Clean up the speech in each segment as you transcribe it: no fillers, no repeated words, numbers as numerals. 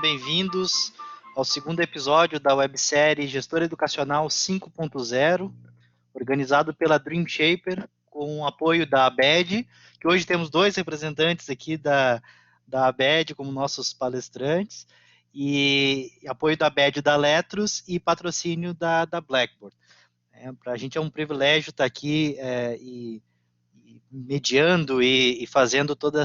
bem-vindos ao segundo episódio da websérie Gestor Educacional 5.0, organizado pela Dream Shaper, com o apoio da ABED, que hoje temos dois representantes aqui da ABED como nossos palestrantes, e apoio da ABED da Letros e patrocínio da Blackboard. Para a gente é um privilégio estar aqui e mediando e fazendo toda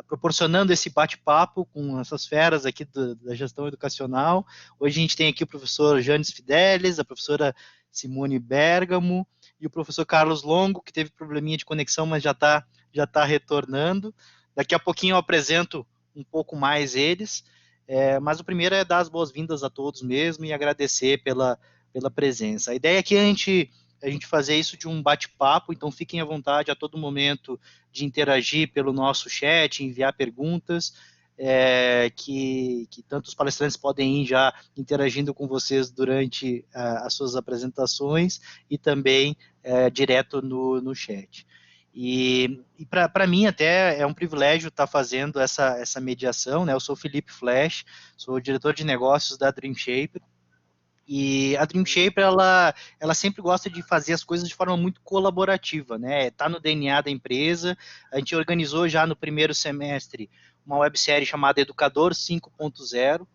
proporcionando esse bate-papo com essas feras aqui da gestão educacional. Hoje a gente tem aqui o professor Janes Fidelis, a professora Simone Bergamo e o professor Carlos Longo, que teve probleminha de conexão, mas já tá retornando. Daqui a pouquinho eu apresento um pouco mais eles, mas o primeiro é dar as boas-vindas a todos mesmo e agradecer pela presença. A ideia aqui é a gente fazer isso de um bate-papo, então fiquem à vontade a todo momento de interagir pelo nosso chat, enviar perguntas, que tantos palestrantes podem ir já interagindo com vocês durante as suas apresentações e também direto no chat. E para mim até é um privilégio estar fazendo essa mediação, né? Eu sou Felipe Flash, sou diretor de negócios da Dream Shaper. E a Dream Shaper, ela sempre gosta de fazer as coisas de forma muito colaborativa, né? Está no DNA da empresa. A gente organizou já no primeiro semestre uma websérie chamada Educador 5.0,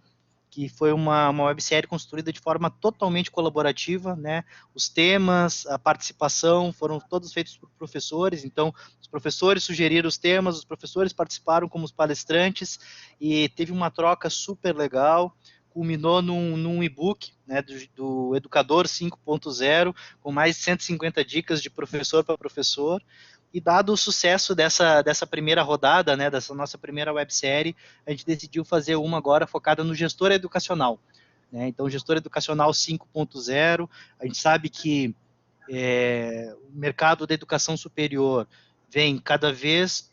que foi uma websérie construída de forma totalmente colaborativa, né? Os temas, a participação foram todos feitos por professores, então os professores sugeriram os temas, os professores participaram como os palestrantes e teve uma troca super legal, culminou num e-book, né, do Educador 5.0, com mais de 150 dicas de professor para professor. E dado o sucesso dessa primeira rodada, né, dessa nossa primeira websérie, a gente decidiu fazer uma agora focada no gestor educacional. Né? Então, gestor educacional 5.0, a gente sabe que o mercado da educação superior vem cada vez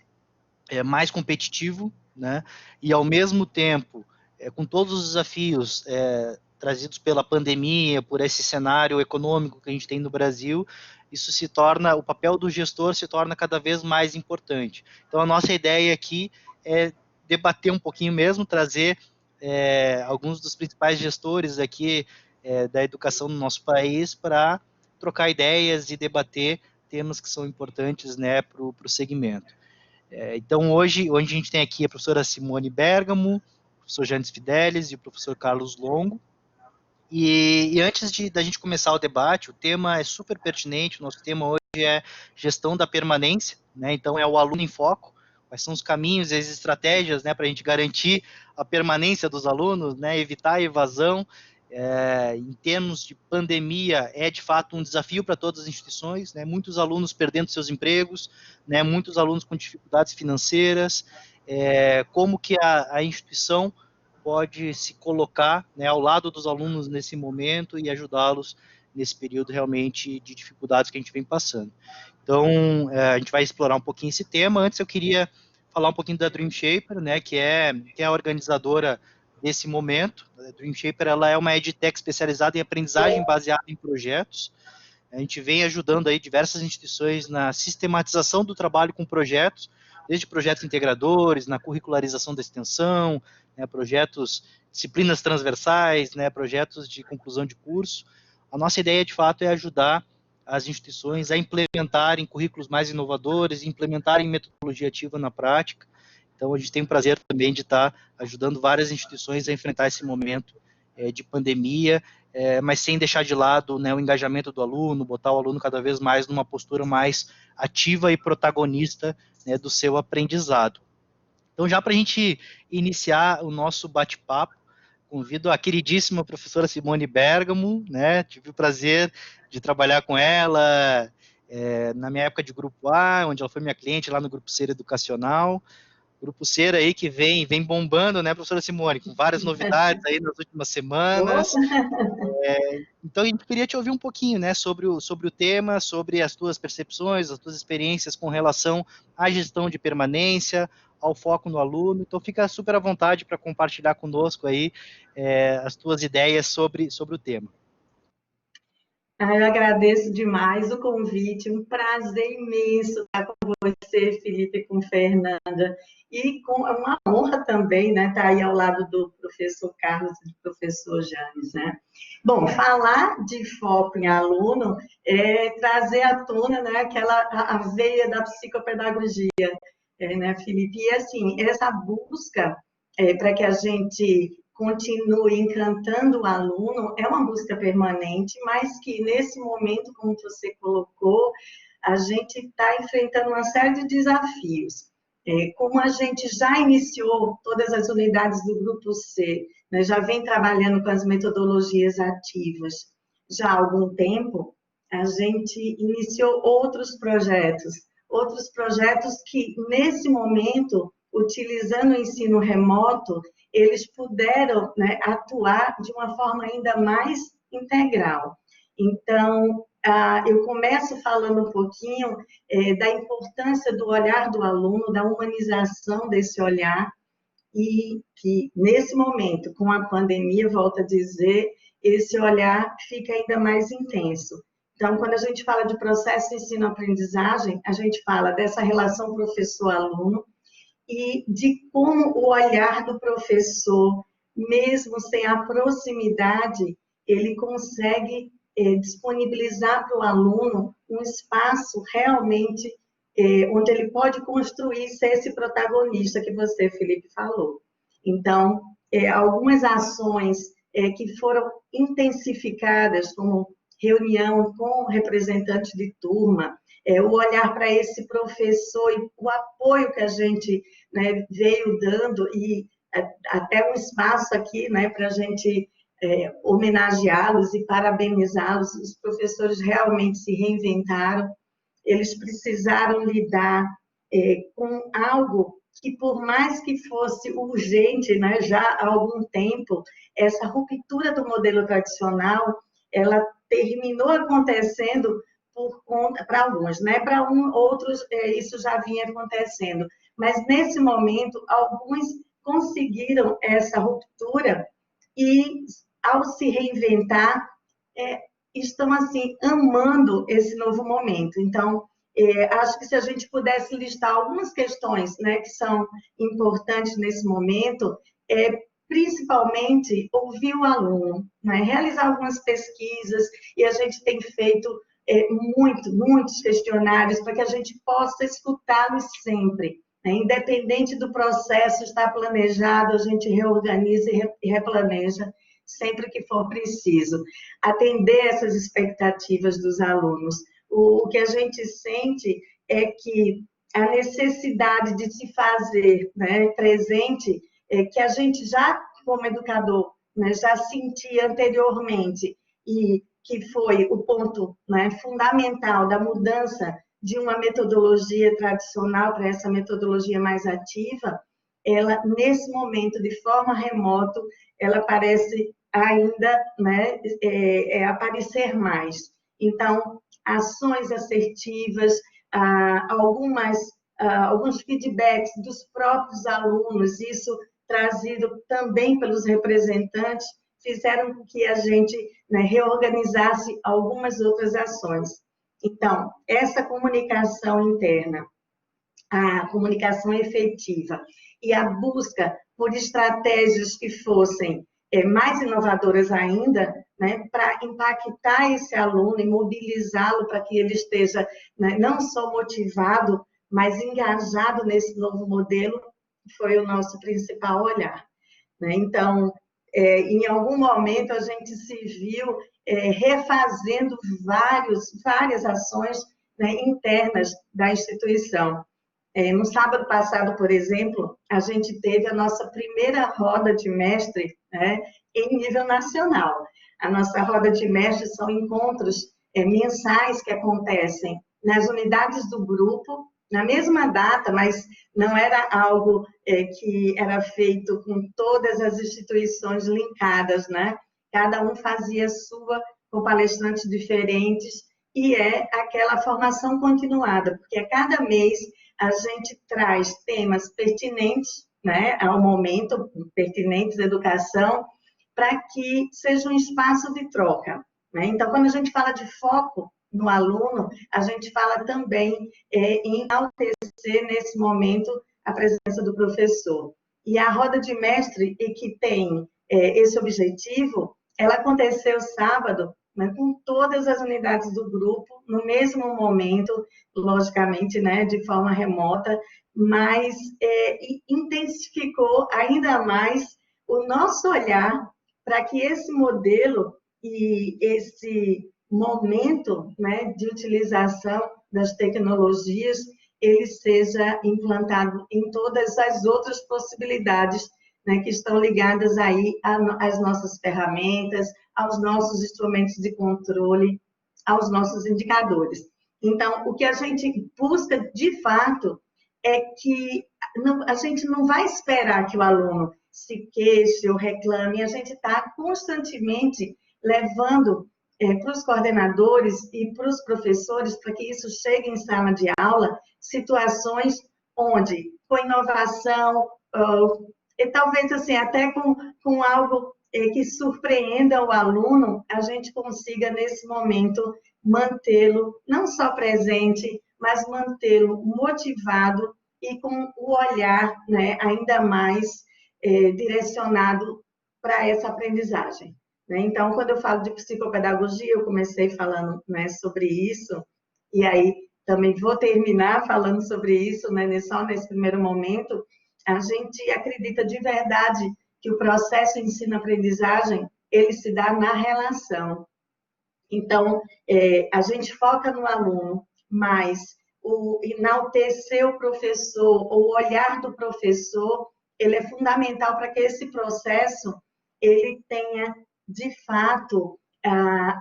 mais competitivo, né? E ao mesmo tempo, com todos os desafios trazidos pela pandemia, por esse cenário econômico que a gente tem no Brasil, o papel do gestor se torna cada vez mais importante. Então, a nossa ideia aqui é debater um pouquinho mesmo, trazer alguns dos principais gestores aqui da educação no nosso país para trocar ideias e debater temas que são importantes, né, para o segmento. Então, hoje a gente tem aqui a professora Simone Bergamo, o professor Janes Fidelis e o professor Carlos Longo. E antes da gente começar o debate, o tema é super pertinente, o nosso tema hoje é gestão da permanência, né? Então é o aluno em foco, quais são os caminhos e as estratégias, né, para a gente garantir a permanência dos alunos, né, evitar a evasão. Em termos de pandemia, é de fato um desafio para todas as instituições, né, muitos alunos perdendo seus empregos, né, muitos alunos com dificuldades financeiras, como que a instituição pode se colocar, né, ao lado dos alunos nesse momento e ajudá-los nesse período realmente de dificuldades que a gente vem passando. Então, a gente vai explorar um pouquinho esse tema. Antes eu queria falar um pouquinho da Dream Shaper, né, que é a organizadora desse momento. A Dream Shaper, ela é uma edtech especializada em aprendizagem baseada em projetos. A gente vem ajudando aí diversas instituições na sistematização do trabalho com projetos, desde projetos integradores, na curricularização da extensão, né, projetos, disciplinas transversais, né, projetos de conclusão de curso. A nossa ideia, de fato, é ajudar as instituições a implementarem currículos mais inovadores, implementarem metodologia ativa na prática. Então, a gente tem o prazer também de estar ajudando várias instituições a enfrentar esse momento de pandemia, mas sem deixar de lado, né, o engajamento do aluno, botar o aluno cada vez mais numa postura mais ativa e protagonista, né, do seu aprendizado. Então, já para a gente iniciar o nosso bate-papo, convido a queridíssima professora Simone Bergamo, né? Tive o prazer de trabalhar com ela na minha época de Grupo A, onde ela foi minha cliente lá no Grupo Ser Educacional. Grupo Ser aí que vem bombando, né, professora Simone, com várias novidades aí nas últimas semanas. Então, a gente queria te ouvir um pouquinho, né, sobre o tema, sobre as tuas percepções, as tuas experiências com relação à gestão de permanência, ao foco no aluno. Então, fica super à vontade para compartilhar conosco aí as tuas ideias sobre o tema. Eu agradeço demais o convite, um prazer imenso estar com você, Felipe, com Fernanda, e com uma honra também, né, estar aí ao lado do professor Carlos e do professor Janes, né. Bom, falar de foco em aluno é trazer à tona, né, a veia da psicopedagogia, né, Felipe? E, assim, essa busca para que a gente continue encantando o aluno, é uma busca permanente, mas que nesse momento, como você colocou, a gente está enfrentando uma série de desafios. Como a gente já iniciou todas as unidades do Grupo C, né, já vem trabalhando com as metodologias ativas já há algum tempo, a gente iniciou outros projetos que, nesse momento, utilizando o ensino remoto, eles puderam, né, atuar de uma forma ainda mais integral. Então, eu começo falando um pouquinho da importância do olhar do aluno, da humanização desse olhar, e que, nesse momento, com a pandemia, volto a dizer, esse olhar fica ainda mais intenso. Então, quando a gente fala de processo de ensino-aprendizagem, a gente fala dessa relação professor-aluno, e de como o olhar do professor, mesmo sem a proximidade, ele consegue disponibilizar para o aluno um espaço realmente onde ele pode construir, ser esse protagonista que você, Felipe, falou. Então, algumas ações que foram intensificadas, como reunião com representantes de turma, o olhar para esse professor e o apoio que a gente, né, veio dando, e até um espaço aqui, né, para a gente homenageá-los e parabenizá-los. Os professores realmente se reinventaram, eles precisaram lidar com algo que, por mais que fosse urgente, né, já há algum tempo, essa ruptura do modelo tradicional, ela terminou acontecendo por conta, para alguns, né? Para outros, isso já vinha acontecendo. Mas, nesse momento, alguns conseguiram essa ruptura e, ao se reinventar, estão, assim, amando esse novo momento. Então, acho que se a gente pudesse listar algumas questões, né, que são importantes nesse momento, principalmente ouvir o aluno, né, realizar algumas pesquisas, e a gente tem feito muitos questionários para que a gente possa escutá-los sempre, né? Independente do processo estar planejado, a gente reorganiza e replaneja sempre que for preciso. Atender essas expectativas dos alunos. O que a gente sente é que a necessidade de se fazer, né, presente, que a gente já, como educador, né, já sentia anteriormente, e que foi o ponto, né, fundamental da mudança de uma metodologia tradicional para essa metodologia mais ativa, ela, nesse momento, de forma remota, ela parece ainda, né, aparecer mais. Então, ações assertivas, alguns feedbacks dos próprios alunos, isso trazido também pelos representantes, fizeram com que a gente, né, reorganizasse algumas outras ações. Então, essa comunicação interna, a comunicação efetiva e a busca por estratégias que fossem mais inovadoras ainda, né, para impactar esse aluno e mobilizá-lo para que ele esteja, né, não só motivado, mas engajado nesse novo modelo, foi o nosso principal olhar, né? Então, em algum momento a gente se viu refazendo várias ações, né, internas da instituição. No sábado passado, por exemplo, a gente teve a nossa primeira roda de mestre, né, em nível nacional. A nossa roda de mestre são encontros mensais que acontecem nas unidades do grupo, na mesma data, mas não era algo que era feito com todas as instituições linkadas, né? Cada um fazia sua, com palestrantes diferentes, e é aquela formação continuada, porque a cada mês a gente traz temas pertinentes, né, ao momento, pertinentes à educação, para que seja um espaço de troca. né? Então, quando a gente fala de foco no aluno, a gente fala também em enaltecer nesse momento a presença do professor. E a roda de mestre, e que tem esse objetivo, ela aconteceu sábado, né, com todas as unidades do grupo, no mesmo momento, logicamente, né, de forma remota, mas intensificou ainda mais o nosso olhar para que esse modelo e esse momento, né, de utilização das tecnologias, ele seja implantado em todas as outras possibilidades, né, que estão ligadas aí às nossas ferramentas, aos nossos instrumentos de controle, aos nossos indicadores. Então, o que a gente busca, de fato, é que a gente não vai esperar que o aluno se queixe ou reclame, a gente está constantemente levando para os coordenadores e para os professores, para que isso chegue em sala de aula, situações onde, com inovação, e talvez assim, até com algo que surpreenda o aluno, a gente consiga, nesse momento, mantê-lo não só presente, mas mantê-lo motivado e com o olhar, né, ainda mais direcionado para essa aprendizagem. Né? Então, quando eu falo de psicopedagogia, eu comecei falando, né, sobre isso, e aí também vou terminar falando sobre isso, né, só nesse primeiro momento. A gente acredita de verdade que o processo de ensino-aprendizagem, ele se dá na relação. Então, a gente foca no aluno, mas o enaltecer o professor, ou o olhar do professor, ele é fundamental para que esse processo ele tenha, de fato,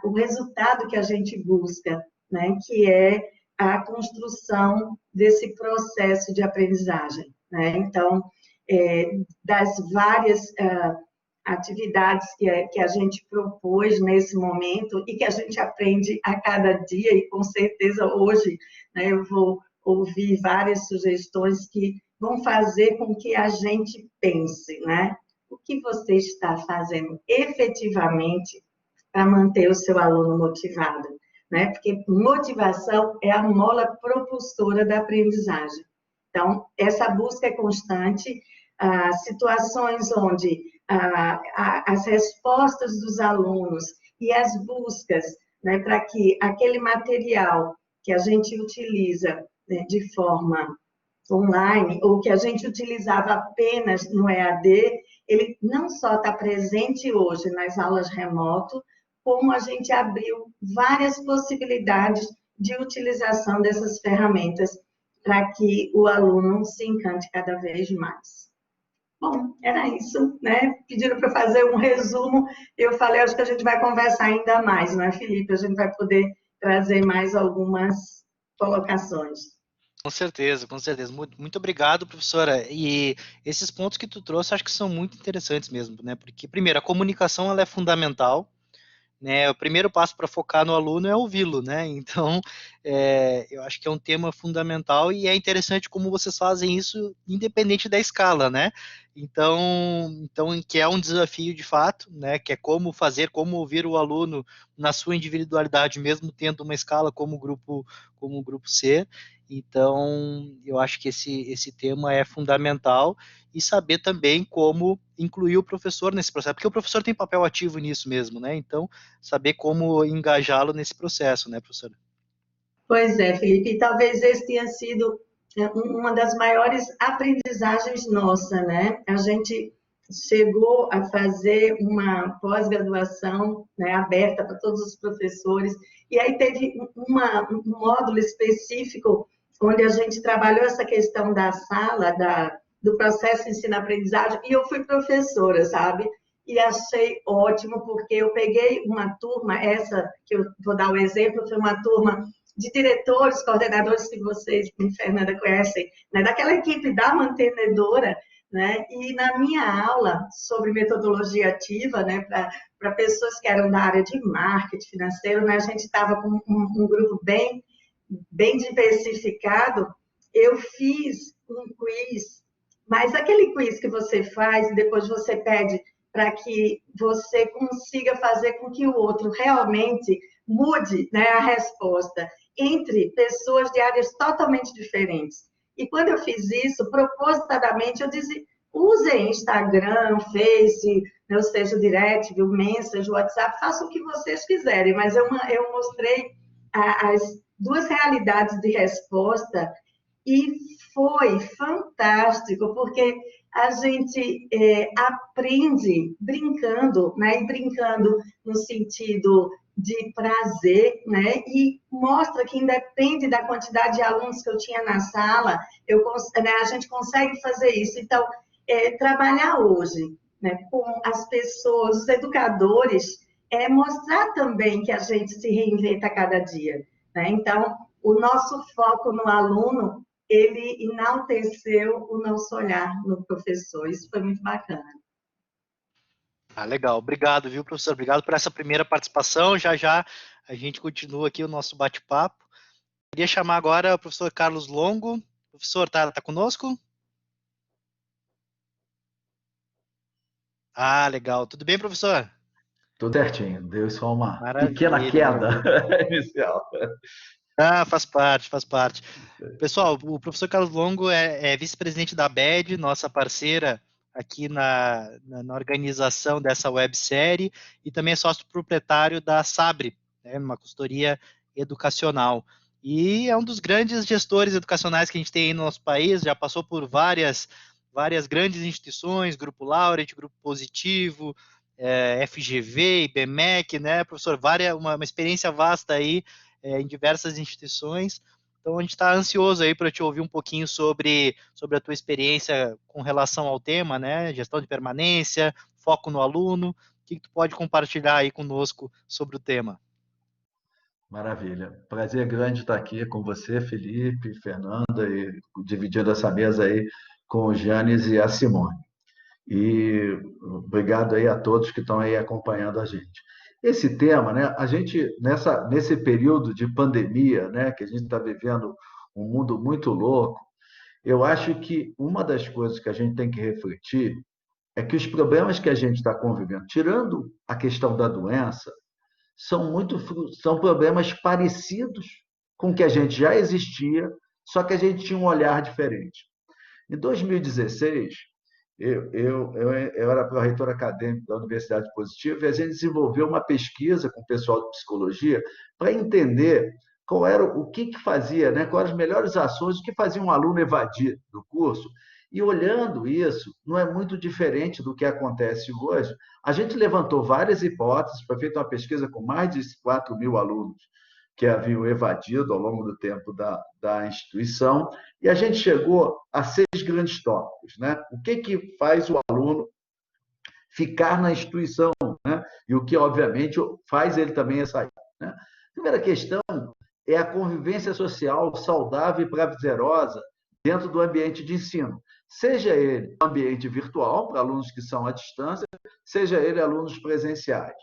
o resultado que a gente busca, né? Que é a construção desse processo de aprendizagem. Né? Então, das várias atividades que a gente propôs nesse momento e que a gente aprende a cada dia, e com certeza hoje, né, eu vou ouvir várias sugestões que vão fazer com que a gente pense, né? O que você está fazendo efetivamente para manter o seu aluno motivado, né? Porque motivação é a mola propulsora da aprendizagem. Então, essa busca é constante, situações onde as respostas dos alunos e as buscas, né, para que aquele material que a gente utiliza, né, de forma online, ou que a gente utilizava apenas no EAD, ele não só está presente hoje nas aulas remoto, como a gente abriu várias possibilidades de utilização dessas ferramentas para que o aluno se encante cada vez mais. Bom, era isso, né? Pediram para fazer um resumo, eu falei, acho que a gente vai conversar ainda mais, não é, Felipe? A gente vai poder trazer mais algumas colocações. Com certeza, com certeza. Muito obrigado, professora. E esses pontos que tu trouxe, acho que são muito interessantes mesmo, né? Porque, primeiro, a comunicação ela é fundamental, né? O primeiro passo para focar no aluno é ouvi-lo, né? Então, eu acho que é um tema fundamental e é interessante como vocês fazem isso independente da escala, né? Então que é um desafio de fato, né? Que é como ouvir o aluno na sua individualidade, mesmo tendo uma escala como o grupo C. Então, eu acho que esse tema é fundamental e saber também como incluir o professor nesse processo, porque o professor tem papel ativo nisso mesmo, né? Então, saber como engajá-lo nesse processo, né, professora? Pois é, Felipe, e talvez esse tenha sido uma das maiores aprendizagens nossa, né? A gente chegou a fazer uma pós-graduação, né, aberta para todos os professores, e aí teve um módulo específico onde a gente trabalhou essa questão da sala, do processo de ensino-aprendizagem, e eu fui professora, sabe? E achei ótimo, porque eu peguei uma turma, essa que eu vou dar o exemplo, foi uma turma de diretores, coordenadores que vocês, Fernanda, conhecem, né? Daquela equipe da mantenedora, né? E na minha aula sobre metodologia ativa, né, para pessoas que eram da área de marketing financeiro, né, a gente estava com um grupo bem diversificado. Eu fiz um quiz, mas aquele quiz que você faz e depois você pede para que você consiga fazer com que o outro realmente mude, né, a resposta entre pessoas de áreas totalmente diferentes. E quando eu fiz isso, propositadamente, eu disse, usem Instagram, Face, ou seja, o Direct, o Message, o WhatsApp, façam o que vocês quiserem, mas eu mostrei as duas realidades de resposta e foi fantástico, porque a gente aprende brincando, né? E brincando no sentido de prazer, né? E mostra que independe da quantidade de alunos que eu tinha na sala, né, a gente consegue fazer isso. Então, trabalhar hoje, né, com as pessoas, os educadores, mostrar também que a gente se reinventa a cada dia, né? Então, o nosso foco no aluno, ele enalteceu o nosso olhar no professor. Isso foi muito bacana. Ah, legal. Obrigado, viu, professor? Obrigado por essa primeira participação. Já já a gente continua aqui o nosso bate-papo. Queria chamar agora o professor Carlos Longo. Professor, tá conosco? Ah, legal. Tudo bem, professor? Tudo certinho. Deu só uma pequena Maravilha, queda maravilha. inicial. Ah, faz parte, faz parte. Pessoal, o professor Carlos Longo é vice-presidente da ABED, nossa parceira aqui na organização dessa websérie, e também é sócio proprietário da Sabre, né, uma consultoria educacional. E é um dos grandes gestores educacionais que a gente tem aí no nosso país, já passou por várias grandes instituições, Grupo Laureate, Grupo Positivo, FGV, IBMEC, né, professor? Uma experiência vasta aí em diversas instituições. Então, a gente está ansioso aí para te ouvir um pouquinho sobre a tua experiência com relação ao tema, né? Gestão de permanência, foco no aluno. O que tu pode compartilhar aí conosco sobre o tema? Maravilha. Prazer grande estar aqui com você, Felipe, Fernanda, e dividindo essa mesa aí com o Janes e a Simone. E obrigado aí a todos que estão aí acompanhando a gente. Esse tema, né, a gente, nesse período de pandemia, né, que a gente está vivendo um mundo muito louco, eu acho que uma das coisas que a gente tem que refletir é que os problemas que a gente está convivendo, tirando a questão da doença, são problemas parecidos com o que a gente já existia, só que a gente tinha um olhar diferente. Em 2016, eu era pró-reitor acadêmico da Universidade Positiva e a gente desenvolveu uma pesquisa com o pessoal de psicologia para entender qual era o que fazia, né, quais eram as melhores ações, o que fazia um aluno evadir do curso. E olhando isso, não é muito diferente do que acontece hoje. A gente levantou várias hipóteses, foi feita uma pesquisa com mais de 4.000 alunos que haviam evadido ao longo do tempo da instituição, e a gente chegou a 6 grandes tópicos. Né? O que faz o aluno ficar na instituição, né? E o que, obviamente, faz ele também sair. Né? A primeira questão é a convivência social saudável e prazerosa dentro do ambiente de ensino. Seja ele um ambiente virtual, para alunos que são à distância, seja ele alunos presenciais.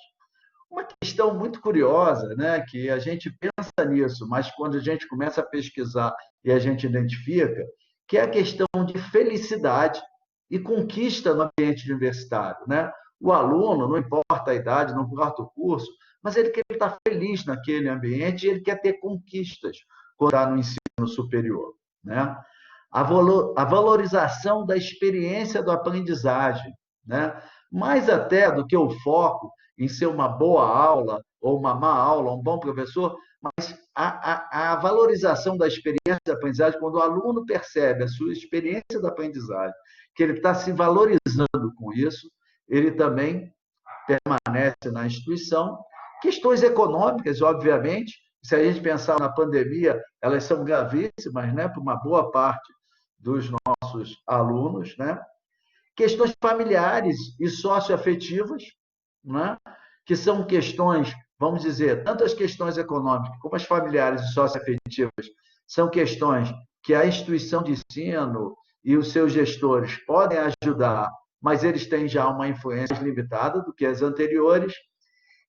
Uma questão muito curiosa, né, que a gente pensa nisso, mas quando a gente começa a pesquisar e a gente identifica, que é a questão de felicidade e conquista no ambiente universitário. Né? O aluno, não importa a idade, não importa o curso, mas ele quer estar feliz naquele ambiente e ele quer ter conquistas quando está no ensino superior. Né? A valorização da experiência do aprendizagem, né? Mais até do que o foco em ser uma boa aula ou uma má aula, um bom professor, mas a valorização da experiência da aprendizagem, quando o aluno percebe a sua experiência da aprendizagem, que ele está se valorizando com isso, ele também permanece na instituição. Questões econômicas, obviamente, se a gente pensar na pandemia, elas são gravíssimas, né, para uma boa parte dos nossos alunos, né? Questões familiares e socioafetivas, né? Que são questões, vamos dizer, tanto as questões econômicas como as familiares e socioafetivas são questões que a instituição de ensino e os seus gestores podem ajudar, mas eles têm já uma influência limitada do que as anteriores.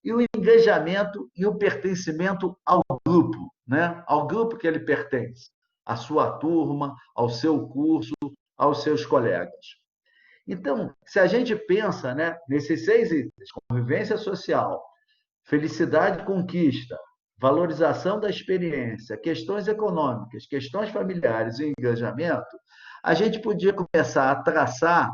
E o engajamento e o pertencimento ao grupo, né? Ao grupo que ele pertence, à sua turma, ao seu curso, aos seus colegas. Então, se a gente pensa, né, nesses 6 itens, convivência social, felicidade e conquista, valorização da experiência, questões econômicas, questões familiares e engajamento, a gente podia começar a traçar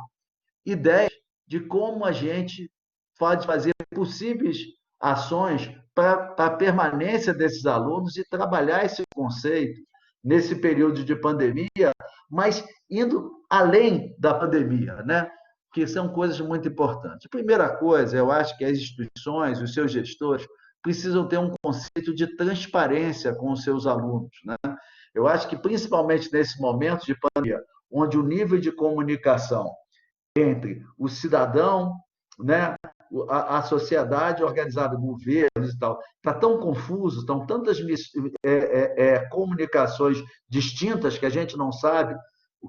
ideias de como a gente pode fazer possíveis ações para a permanência desses alunos e trabalhar esse conceito nesse período de pandemia, mas indo além da pandemia, né? Que são coisas muito importantes. A primeira coisa, eu acho que as instituições, os seus gestores, precisam ter um conceito de transparência com os seus alunos, né? Eu acho que, principalmente nesse momento de pandemia, onde o nível de comunicação entre o cidadão, né, a sociedade organizada, governos e tal, está tão confuso, estão tantas comunicações distintas que a gente não sabe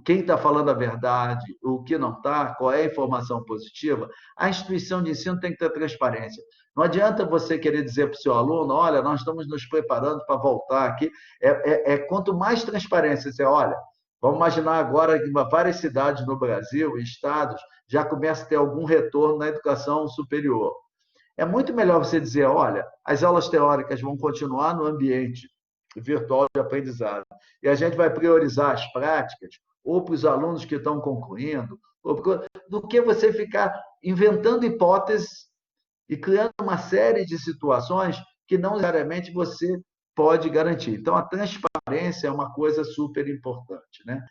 quem está falando a verdade, o que não está, qual é a informação positiva. A instituição de ensino tem que ter transparência. Não adianta você querer dizer para o seu aluno, olha, nós estamos nos preparando para voltar aqui. Quanto mais transparência você olha, vamos imaginar agora que várias cidades no Brasil, estados, já começam a ter algum retorno na educação superior. É muito melhor você dizer, olha, as aulas teóricas vão continuar no ambiente virtual de aprendizado e a gente vai priorizar as práticas ou para os alunos que estão concluindo, do que você ficar inventando hipóteses e criando uma série de situações que não necessariamente você pode garantir. Então, a transparência é uma coisa super importante, né?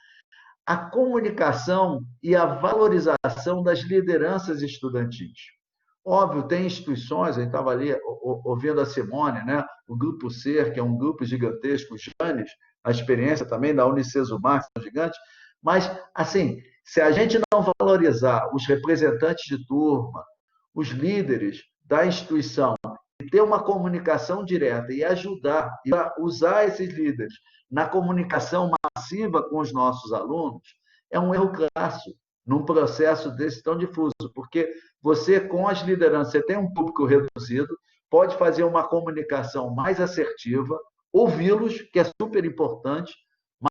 A comunicação e a valorização das lideranças estudantis. Óbvio, tem instituições, a gente estava ali ouvindo a Simone, né? O Grupo Ser, que é um grupo gigantesco, o Janes, a experiência também da Unicesumar, que são gigantes, mas, assim, se a gente não valorizar os representantes de turma, os líderes da instituição, e ter uma comunicação direta e ajudar, e usar esses líderes na comunicação massiva com os nossos alunos, é um erro crasso num processo desse tão difuso, porque você, com as lideranças, você tem um público reduzido, pode fazer uma comunicação mais assertiva, ouvi-los, que é super importante,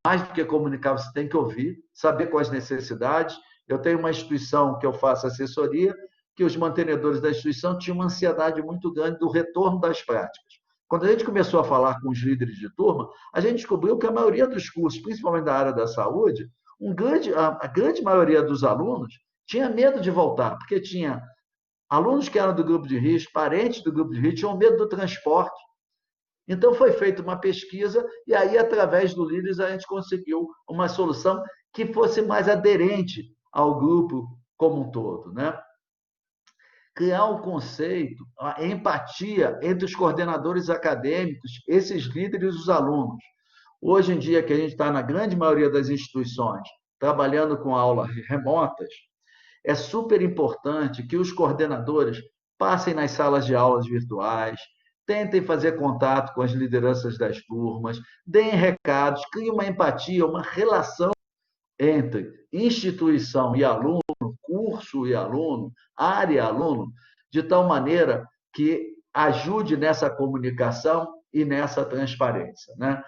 mais do que comunicar, você tem que ouvir, saber quais necessidades. Eu tenho uma instituição que eu faço assessoria, que os mantenedores da instituição tinham uma ansiedade muito grande do retorno das práticas. Quando a gente começou a falar com os líderes de turma, a gente descobriu que a maioria dos cursos, principalmente da área da saúde, a grande maioria dos alunos tinha medo de voltar, porque tinha alunos que eram do grupo de risco, parentes do grupo de risco, tinham medo do transporte. Então, foi feita uma pesquisa e aí, através do líderes, a gente conseguiu uma solução que fosse mais aderente ao grupo como um todo, né? Criar um conceito, a empatia entre os coordenadores acadêmicos, esses líderes e os alunos. Hoje em dia, que a gente está na grande maioria das instituições, trabalhando com aulas remotas, é super importante que os coordenadores passem nas salas de aulas virtuais, tentem fazer contato com as lideranças das turmas, deem recados, criem uma empatia, uma relação entre instituição e aluno, curso e aluno, área e aluno, de tal maneira que ajude nessa comunicação e nessa transparência, né?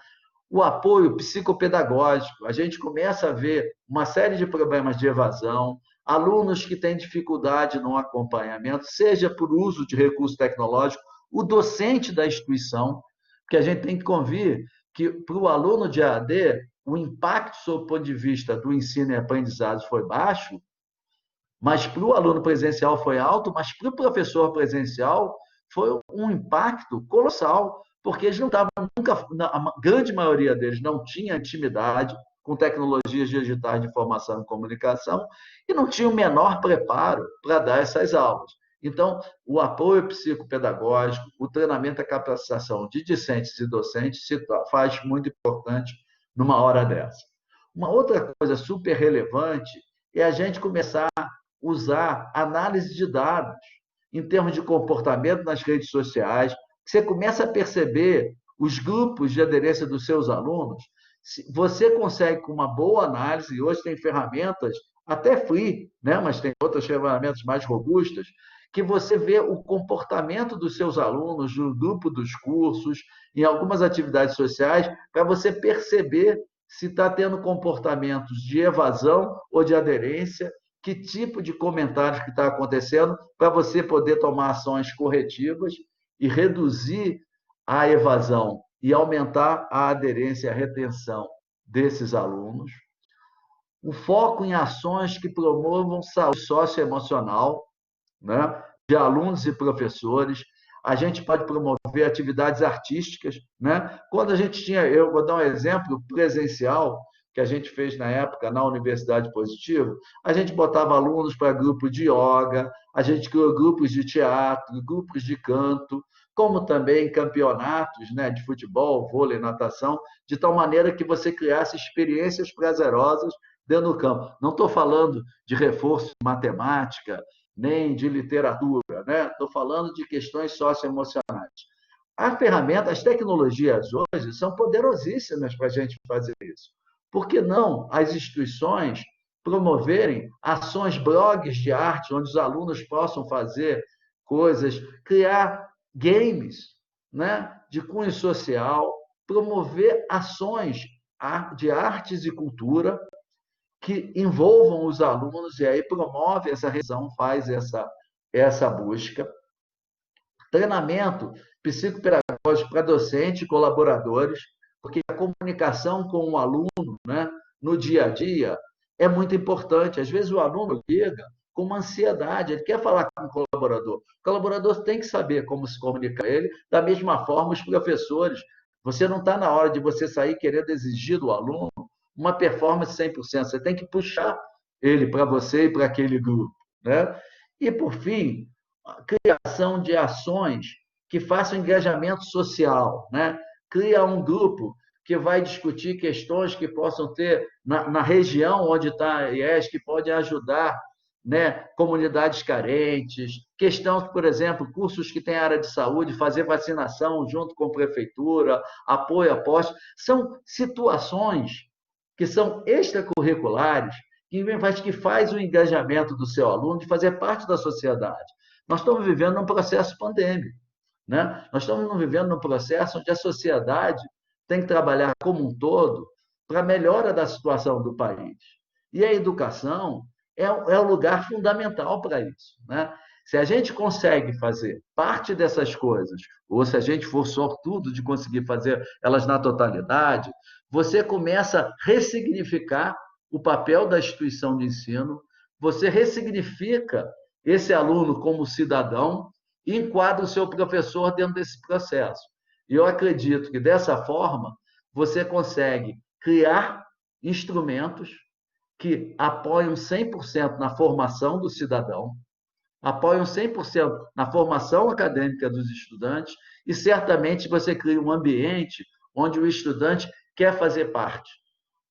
O apoio psicopedagógico, a gente começa a ver uma série de problemas de evasão, alunos que têm dificuldade no acompanhamento, seja por uso de recurso tecnológico, o docente da instituição, que a gente tem que convir que para o aluno de AD, o impacto sob o ponto de vista do ensino e aprendizado foi baixo, mas para o aluno presencial foi alto, mas para o professor presencial foi um impacto colossal, porque eles não estavam nunca, a grande maioria deles não tinha intimidade com tecnologias digitais de informação e comunicação e não tinha o menor preparo para dar essas aulas. Então, o apoio psicopedagógico, o treinamento e a capacitação de discentes e docentes se faz muito importante numa hora dessa. Uma outra coisa super relevante é a gente começar a usar análise de dados em termos de comportamento nas redes sociais. Você começa a perceber os grupos de aderência dos seus alunos. Você consegue, com uma boa análise, e hoje tem ferramentas, até free, né? Mas tem outras ferramentas mais robustas, que você vê o comportamento dos seus alunos, no grupo dos cursos, em algumas atividades sociais, para você perceber se está tendo comportamentos de evasão ou de aderência que tipo de comentários que está acontecendo, para você poder tomar ações corretivas e reduzir a evasão e aumentar a aderência e a retenção desses alunos. O foco em ações que promovam saúde socioemocional, né, de alunos e professores. A gente pode promover atividades artísticas, né? Quando a gente tinha, eu vou dar um exemplo presencial que a gente fez na época na Universidade Positivo, a gente botava alunos para grupo de yoga, a gente criou grupos de teatro, grupos de canto, como também campeonatos, né, de futebol, vôlei, natação, de tal maneira que você criasse experiências prazerosas dentro do campo. Não estou falando de reforço de matemática, nem de literatura, né? Estou falando de questões socioemocionais. As tecnologias hoje são poderosíssimas para a gente fazer isso. Por que não as instituições promoverem ações, blogs de arte, onde os alunos possam fazer coisas, criar games, né, de cunho social, promover ações de artes e cultura que envolvam os alunos, e aí promove essa revisão, faz essa busca. Treinamento psicopedagógico para docente e colaboradores, porque a comunicação com o aluno, né, no dia a dia é muito importante. Às vezes o aluno liga com uma ansiedade, ele quer falar com o colaborador. O colaborador tem que saber como se comunicar a ele, da mesma forma os professores. Você não está na hora de você sair querendo exigir do aluno uma performance 100%. Você tem que puxar ele para você e para aquele grupo, né? E, por fim, a criação de ações que façam engajamento social, né? Cria um grupo que vai discutir questões que possam ter na região onde está a IES, que podem ajudar, né, comunidades carentes, questão, por exemplo, cursos que têm área de saúde, fazer vacinação junto com a prefeitura, apoio a postos, são situações que são extracurriculares, que faz o engajamento do seu aluno de fazer parte da sociedade. Nós estamos vivendo num processo pandêmico, né? Nós estamos vivendo num processo onde a sociedade tem que trabalhar como um todo para a melhora da situação do país. E a educação é o lugar fundamental para isso, né? Se a gente consegue fazer parte dessas coisas, ou se a gente for sortudo de conseguir fazer elas na totalidade, você começa a ressignificar o papel da instituição de ensino, você ressignifica esse aluno como cidadão e enquadra o seu professor dentro desse processo. E eu acredito que, dessa forma, você consegue criar instrumentos que apoiam 100% na formação do cidadão, apoiam 100% na formação acadêmica dos estudantes e, certamente, você cria um ambiente onde o estudante quer fazer parte,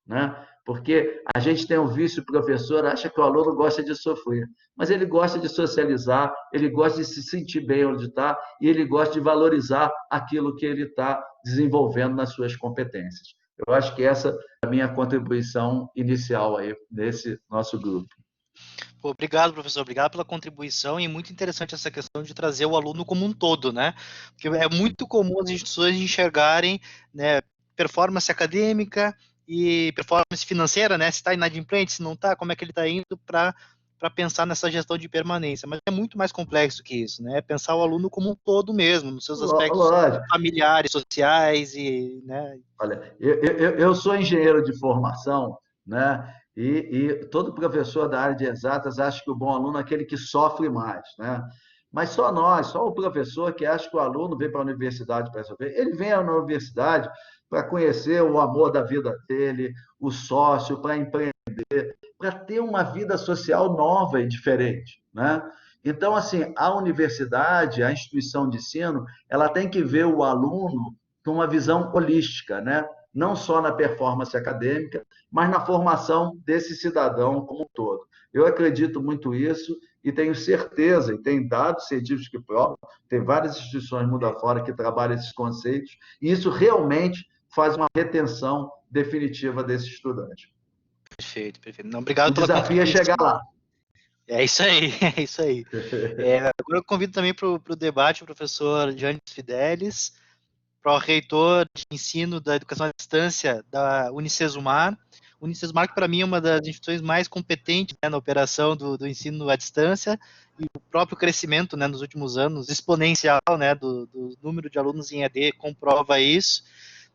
né? Porque a gente tem um vício, o professor acha que o aluno gosta de sofrer, mas ele gosta de socializar, ele gosta de se sentir bem onde está e ele gosta de valorizar aquilo que ele está desenvolvendo nas suas competências. Eu acho que essa é a minha contribuição inicial aí nesse nosso grupo. Pô, obrigado, professor. Obrigado pela contribuição. E é muito interessante essa questão de trazer o aluno como um todo, né? Porque é muito comum as instituições enxergarem, né, performance acadêmica e performance financeira, né? Se está inadimplente, se não está, como é que ele está indo para pensar nessa gestão de permanência. Mas é muito mais complexo que isso, né? É pensar o aluno como um todo mesmo, nos seus aspectos familiares, sociais e, né? Olha, eu sou engenheiro de formação, né? E todo professor da área de exatas acha que o bom aluno é aquele que sofre mais, né? Mas só nós, só o professor que acha que o aluno vem para a universidade para resolver. Ele vem à universidade para conhecer o amor da vida dele, o sócio, para empreender, para ter uma vida social nova e diferente, né? Então, assim, a universidade, a instituição de ensino, ela tem que ver o aluno com uma visão holística, né? Não só na performance acadêmica, mas na formação desse cidadão como um todo. Eu acredito muito nisso e tenho certeza, e tem dados científicos que provam, tem várias instituições mundo afora que trabalham esses conceitos, e isso realmente faz uma retenção definitiva desse estudante. Perfeito, perfeito. Não, obrigado pela contribuição. O desafio é chegar lá. É isso aí, é isso aí. Agora eu convido também para o debate o professor Jânio Fidelis, pró-reitor de ensino da educação à distância da Unicesumar, O Unicesumar, que para mim é uma das instituições mais competentes, né, na operação do ensino à distância, e o próprio crescimento, né, nos últimos anos, exponencial, né, do número de alunos em EAD comprova isso,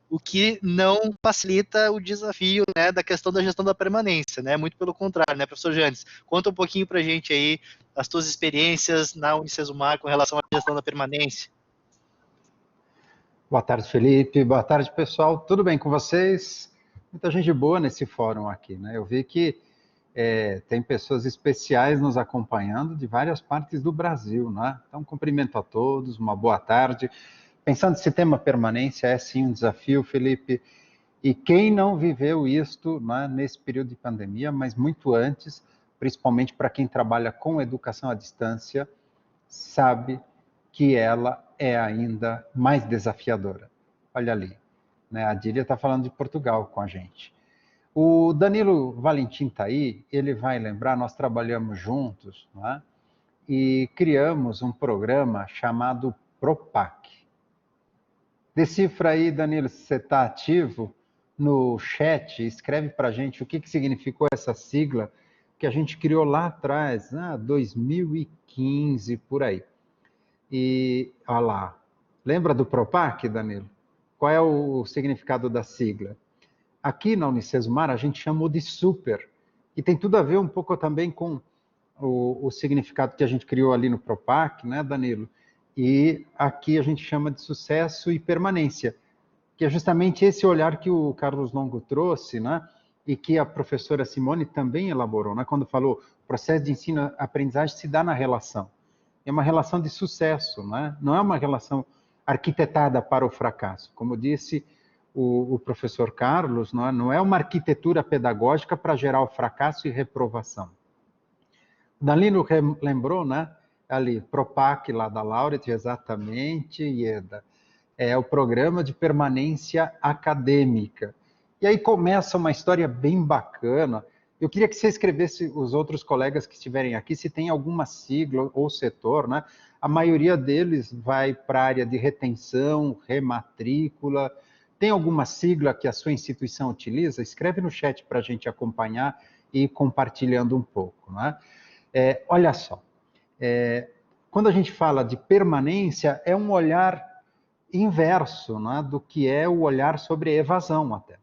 o que não facilita o desafio, né, da questão da gestão da permanência, né, muito pelo contrário, né, professor Janes? Conta um pouquinho para a gente aí as tuas experiências na Unicesumar com relação à gestão da permanência. Boa tarde, Felipe. Boa tarde, pessoal. Tudo bem com vocês? Muita gente boa nesse fórum aqui, né? Eu vi que tem pessoas especiais nos acompanhando de várias partes do Brasil, né? Então, cumprimento a todos, uma boa tarde. Pensando nesse tema permanência, é sim um desafio, Felipe. E quem não viveu isto, né, nesse período de pandemia, mas muito antes, principalmente para quem trabalha com educação à distância, sabe que ela é ainda mais desafiadora. Olha ali, né? A Dília está falando de Portugal com a gente. O Danilo Valentim está aí, ele vai lembrar, nós trabalhamos juntos, né? E criamos um programa chamado PROPAC. Decifra aí, Danilo, se você está ativo no chat, escreve para a gente o que significou essa sigla que a gente criou lá atrás, 2015, por aí. E, olha lá, lembra do PROPAC, Danilo? Qual é o significado da sigla? Aqui na Unicesumar a gente chamou de super, e tem tudo a ver um pouco também com o significado que a gente criou ali no PROPAC, né, Danilo? E aqui a gente chama de sucesso e permanência, que é justamente esse olhar que o Carlos Longo trouxe, né? E que a professora Simone também elaborou, né? Quando falou o processo de ensino-aprendizagem se dá na relação. É uma relação de sucesso, né? Não é uma relação arquitetada para o fracasso. Como disse o professor Carlos, não é uma arquitetura pedagógica para gerar o fracasso e reprovação. Danilo lembrou, né? Ali, PROPAC, lá da Laureate, exatamente, Ieda. É o programa de permanência acadêmica. E aí começa uma história bem bacana. Eu queria que você escrevesse, os outros colegas que estiverem aqui, se tem alguma sigla ou setor, né? A maioria deles vai para a área de retenção, rematrícula. Tem alguma sigla que a sua instituição utiliza? Escreve no chat para a gente acompanhar e ir compartilhando um pouco, né? Olha só, quando a gente fala de permanência, é um olhar inverso, né, do que é o olhar sobre evasão até.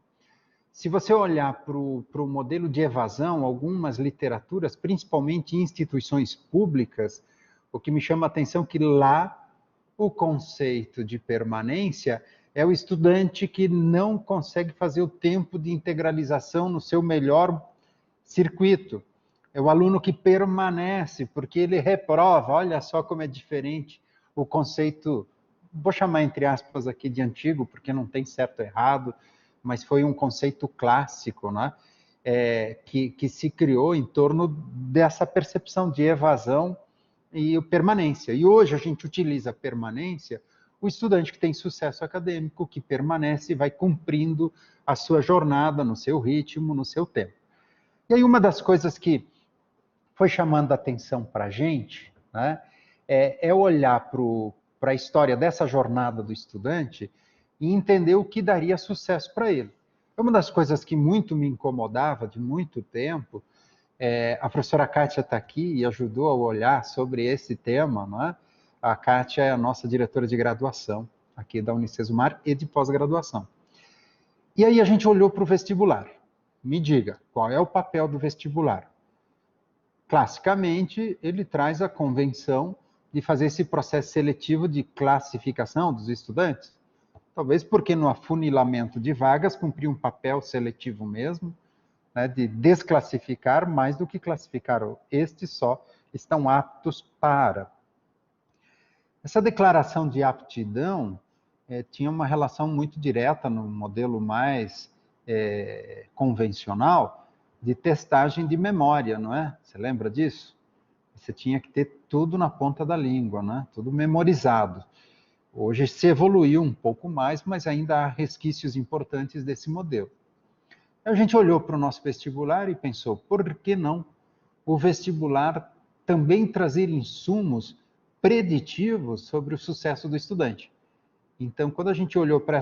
Se você olhar para o modelo de evasão, algumas literaturas, principalmente em instituições públicas, o que me chama a atenção é que lá o conceito de permanência é o estudante que não consegue fazer o tempo de integralização no seu melhor circuito. É o aluno que permanece, porque ele reprova. Olha só como é diferente o conceito, vou chamar entre aspas aqui de antigo, porque não tem certo ou errado, mas foi um conceito clássico, né? Que se criou em torno dessa percepção de evasão e permanência. E hoje a gente utiliza permanência, o estudante que tem sucesso acadêmico, que permanece e vai cumprindo a sua jornada no seu ritmo, no seu tempo. E aí uma das coisas que foi chamando a atenção para a gente, né, é olhar para a história dessa jornada do estudante e entender o que daria sucesso para ele. Uma das coisas que muito me incomodava de muito tempo, a professora Kátia está aqui e ajudou a olhar sobre esse tema, né? A Kátia é a nossa diretora de graduação aqui da Unicesumar e de pós-graduação. E aí a gente olhou para o vestibular. Me diga, qual é o papel do vestibular? Classicamente, ele traz a convenção de fazer esse processo seletivo de classificação dos estudantes. Talvez porque no afunilamento de vagas cumprir um papel seletivo mesmo, né, de desclassificar mais do que classificar. Estes só estão aptos para. Essa declaração de aptidão tinha uma relação muito direta no modelo mais convencional de testagem de memória, não é? Você lembra disso? Você tinha que ter tudo na ponta da língua, né? Tudo memorizado. Hoje se evoluiu um pouco mais, mas ainda há resquícios importantes desse modelo. A gente olhou para o nosso vestibular e pensou, por que não o vestibular também trazer insumos preditivos sobre o sucesso do estudante? Então, quando a gente olhou para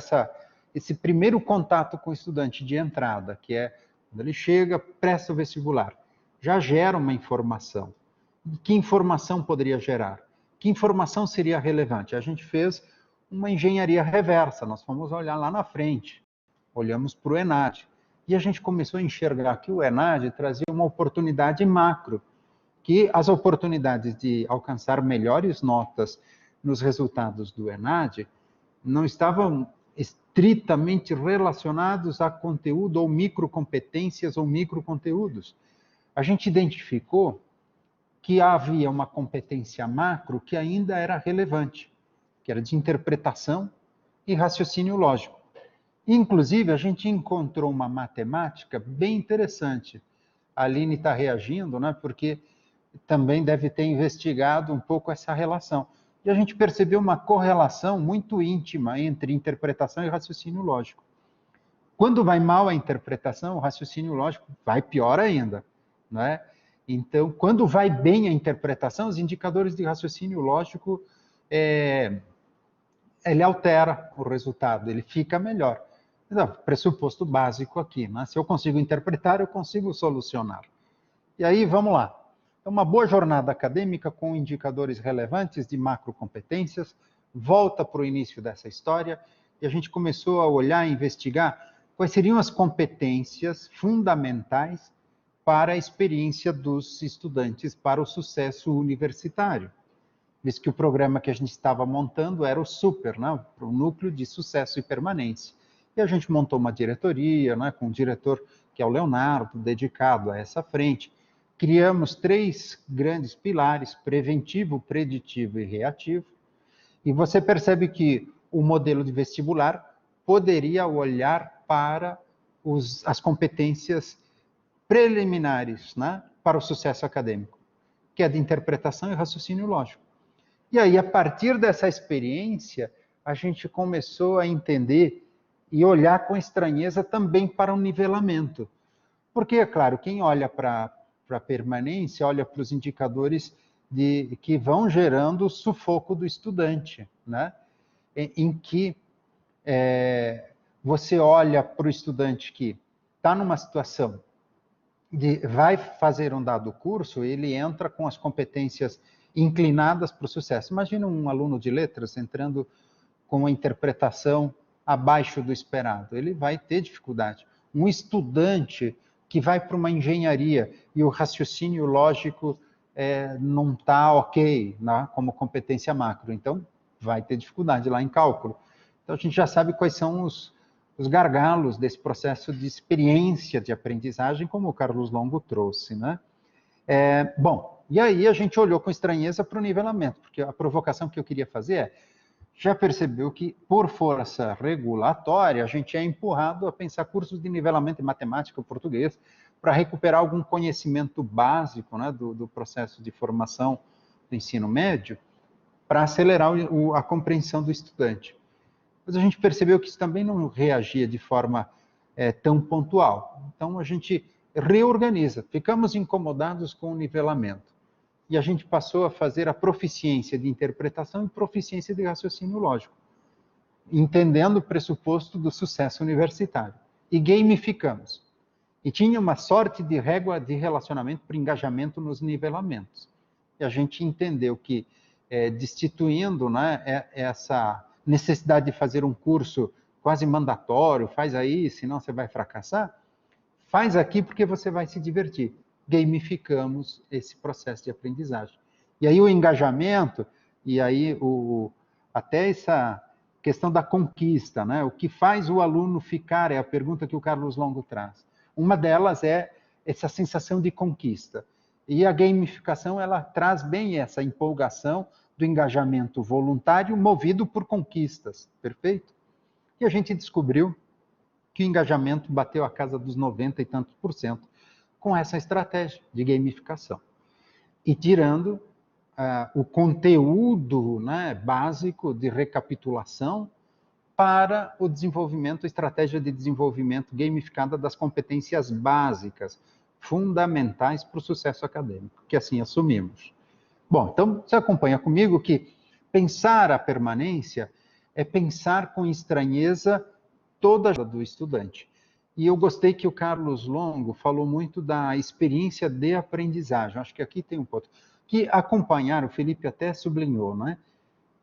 esse primeiro contato com o estudante de entrada, que é Quando ele chega, presta o vestibular, já gera uma informação. Que informação poderia gerar? Que informação seria relevante? A gente fez uma engenharia reversa, nós fomos olhar lá na frente, olhamos para o ENAD, e a gente começou a enxergar que o ENAD trazia uma oportunidade macro, que as oportunidades de alcançar melhores notas nos resultados do ENAD não estavam estritamente relacionados a conteúdo ou microcompetências ou microconteúdos. A gente identificou que havia uma competência macro que ainda era relevante, que era de interpretação e raciocínio lógico. Inclusive, a gente encontrou uma matemática bem interessante. A Aline está reagindo, né, porque também deve ter investigado um pouco essa relação. E a gente percebeu uma correlação muito íntima entre interpretação e raciocínio lógico. Quando vai mal a interpretação, o raciocínio lógico vai pior ainda, né? Então, quando vai bem a interpretação, os indicadores de raciocínio lógico, ele altera o resultado, ele fica melhor. Então, pressuposto básico aqui, né? Se eu consigo interpretar, eu consigo solucionar. E aí, vamos lá. Então, uma boa jornada acadêmica com indicadores relevantes de macrocompetências, volta para o início dessa história, e a gente começou a olhar e investigar quais seriam as competências fundamentais para a experiência dos estudantes, para o sucesso universitário. Visto que o programa que a gente estava montando era o SUPER, né? O Núcleo de Sucesso e Permanência. E a gente montou uma diretoria, né? Com um diretor que é o Leonardo, dedicado a essa frente. Criamos 3 grandes pilares, preventivo, preditivo e reativo. E você percebe que o modelo de vestibular poderia olhar para as competências preliminares, né, para o sucesso acadêmico, que é de interpretação e raciocínio lógico. E aí, a partir dessa experiência, a gente começou a entender e olhar com estranheza também para o nivelamento. Porque, é claro, quem olha para a permanência, olha para os indicadores que vão gerando o sufoco do estudante, né? Em que você olha para o estudante que está numa situação vai fazer um dado curso, ele entra com as competências inclinadas para o sucesso. Imagina um aluno de letras entrando com a interpretação abaixo do esperado. Ele vai ter dificuldade. Um estudante que vai para uma engenharia e o raciocínio lógico não está ok, né, como competência macro. Então, vai ter dificuldade lá em cálculo. Então, a gente já sabe quais são os gargalos desse processo de experiência de aprendizagem, como o Carlos Longo trouxe, né? Bom, e aí a gente olhou com estranheza para o nivelamento, porque a provocação que eu queria fazer já percebeu que, por força regulatória, a gente é empurrado a pensar cursos de nivelamento em matemática ou português para recuperar algum conhecimento básico, né, do processo de formação do ensino médio, para acelerar a compreensão do estudante. Mas a gente percebeu que isso também não reagia de forma tão pontual. Então, a gente reorganiza. Ficamos incomodados com o nivelamento. E a gente passou a fazer a proficiência de interpretação e proficiência de raciocínio lógico, entendendo o pressuposto do sucesso universitário. E gamificamos. E tinha uma sorte de régua de relacionamento para engajamento nos nivelamentos. E a gente entendeu que, destituindo, né, essa necessidade de fazer um curso quase mandatório, faz aí, senão você vai fracassar, faz aqui porque você vai se divertir. Gamificamos esse processo de aprendizagem. E aí o engajamento, e aí até essa questão da conquista, né? O que faz o aluno ficar, é a pergunta que o Carlos Longo traz. Uma delas é essa sensação de conquista. E a gamificação, ela traz bem essa empolgação do engajamento voluntário movido por conquistas, perfeito? E a gente descobriu que o engajamento bateu a casa dos 90 e tantos % com essa estratégia de gamificação. E tirando o conteúdo, né, básico de recapitulação para o desenvolvimento, estratégia de desenvolvimento gamificada das competências básicas, fundamentais para o sucesso acadêmico, que assim assumimos. Bom, então você acompanha comigo que pensar a permanência é pensar com estranheza toda a do estudante. E eu gostei que o Carlos Longo falou muito da experiência de aprendizagem. Acho que aqui tem um ponto. Que acompanhar, o Felipe até sublinhou, né?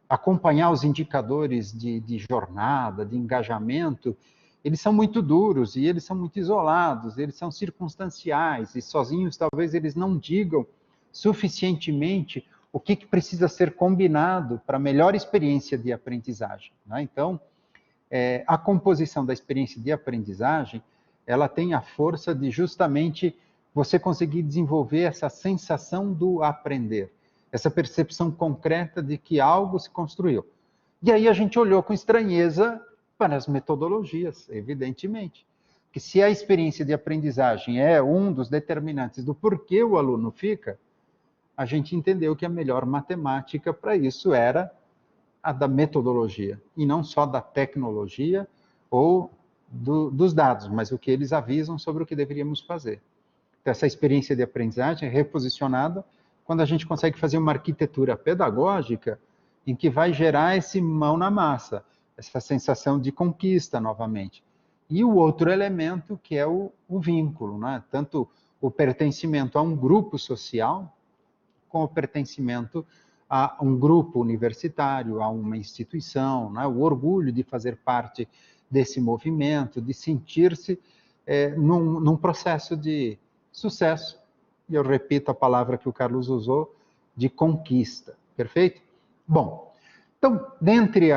Acompanhar os indicadores de jornada, de engajamento, eles são muito duros e eles são muito isolados, eles são circunstanciais e sozinhos talvez eles não digam suficientemente o que precisa ser combinado para a melhor experiência de aprendizagem, né? Então, a composição da experiência de aprendizagem, ela tem a força de justamente você conseguir desenvolver essa sensação do aprender, essa percepção concreta de que algo se construiu. E aí a gente olhou com estranheza para as metodologias, evidentemente. Que se a experiência de aprendizagem é um dos determinantes do porquê o aluno fica, a gente entendeu que a melhor matemática para isso era a da metodologia, e não só da tecnologia ou dos dados, mas o que eles avisam sobre o que deveríamos fazer. Então, essa experiência de aprendizagem é reposicionada quando a gente consegue fazer uma arquitetura pedagógica em que vai gerar esse mão na massa, essa sensação de conquista novamente. E o outro elemento que é o vínculo, né? Tanto o pertencimento a um grupo social, como o pertencimento a um grupo universitário, a uma instituição, né? O orgulho de fazer parte desse movimento, de sentir-se num processo de sucesso. E eu repito a palavra que o Carlos usou, de conquista. Perfeito? Bom, então, dentre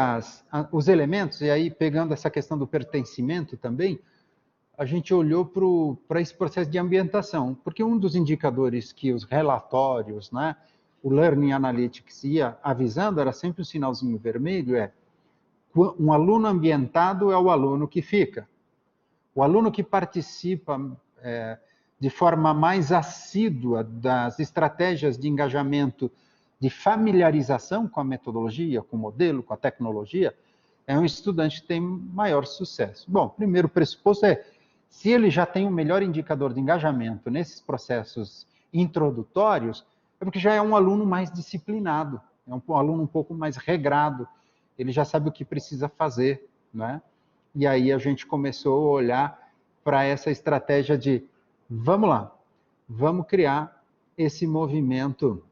os elementos, e aí pegando essa questão do pertencimento também, a gente olhou para esse processo de ambientação, porque um dos indicadores que os relatórios, né, o Learning Analytics ia avisando, era sempre um sinalzinho vermelho, um aluno ambientado é o aluno que fica. O aluno que participa de forma mais assídua das estratégias de engajamento, de familiarização com a metodologia, com o modelo, com a tecnologia, é um estudante que tem maior sucesso. Bom, o primeiro pressuposto se ele já tem um melhor indicador de engajamento nesses processos introdutórios, é porque já é um aluno mais disciplinado, é um aluno um pouco mais regrado, ele já sabe o que precisa fazer, né? E aí a gente começou a olhar para essa estratégia de, vamos lá, vamos criar esse movimento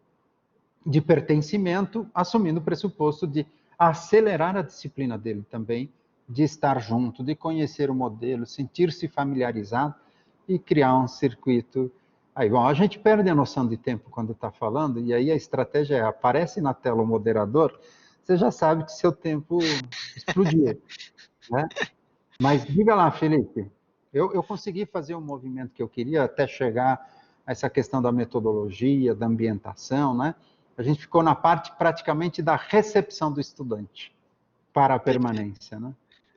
de pertencimento, assumindo o pressuposto de acelerar a disciplina dele também, de estar junto, de conhecer o modelo, sentir-se familiarizado e criar um circuito. Aí, bom, a gente perde a noção de tempo quando está falando, e aí a estratégia aparece na tela o moderador, você já sabe que seu tempo explodiu, né? Mas diga lá, Felipe, eu consegui fazer o movimento que eu queria até chegar a essa questão da metodologia, da ambientação, né? A gente ficou na parte praticamente da recepção do estudante para a permanência, né?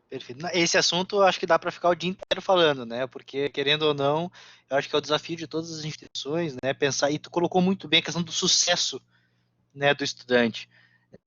Perfeito. Esse assunto eu acho que dá para ficar o dia inteiro falando, né? Porque, querendo ou não, eu acho que é o desafio de todas as instituições, né? Pensar, e tu colocou muito bem a questão do sucesso, né, do estudante.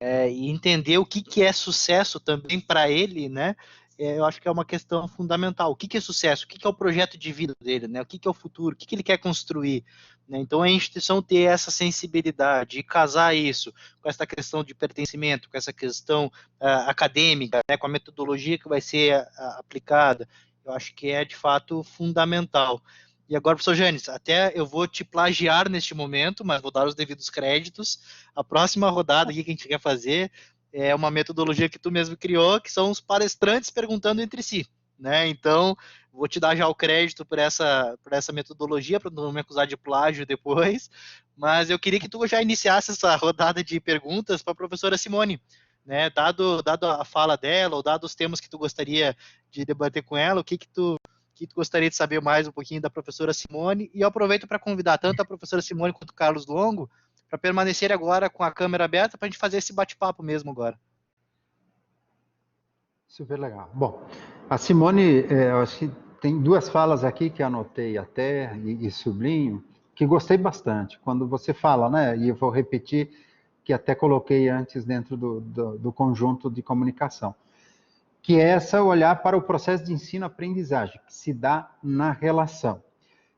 E entender o que é sucesso também para ele, né? Eu acho que é uma questão fundamental. O que é sucesso? O que é o projeto de vida dele, né? O que é o futuro? O que ele quer construir? Né? Então, a instituição ter essa sensibilidade e casar isso com essa questão de pertencimento, com essa questão acadêmica, né? Com a metodologia que vai ser aplicada, eu acho que é, de fato, fundamental. E agora, professor Janes, até eu vou te plagiar neste momento, mas vou dar os devidos créditos. A próxima rodada aqui que a gente quer fazer é uma metodologia que tu mesmo criou, que são os palestrantes perguntando entre si, né? Então, vou te dar já o crédito por essa metodologia, para não me acusar de plágio depois, mas eu queria que tu já iniciasse essa rodada de perguntas para a professora Simone, né? Dado a fala dela, ou dado os temas que tu gostaria de debater com ela, o que tu gostaria de saber mais um pouquinho da professora Simone, e eu aproveito para convidar tanto a professora Simone quanto o Carlos Longo para permanecer agora com a câmera aberta para a gente fazer esse bate-papo mesmo agora. Super legal. Bom, a Simone, eu acho que tem duas falas aqui que anotei até e sublinho, que gostei bastante. Quando você fala, né, e eu vou repetir, que até coloquei antes dentro do conjunto de comunicação, que é essa olhar para o processo de ensino-aprendizagem, que se dá na relação.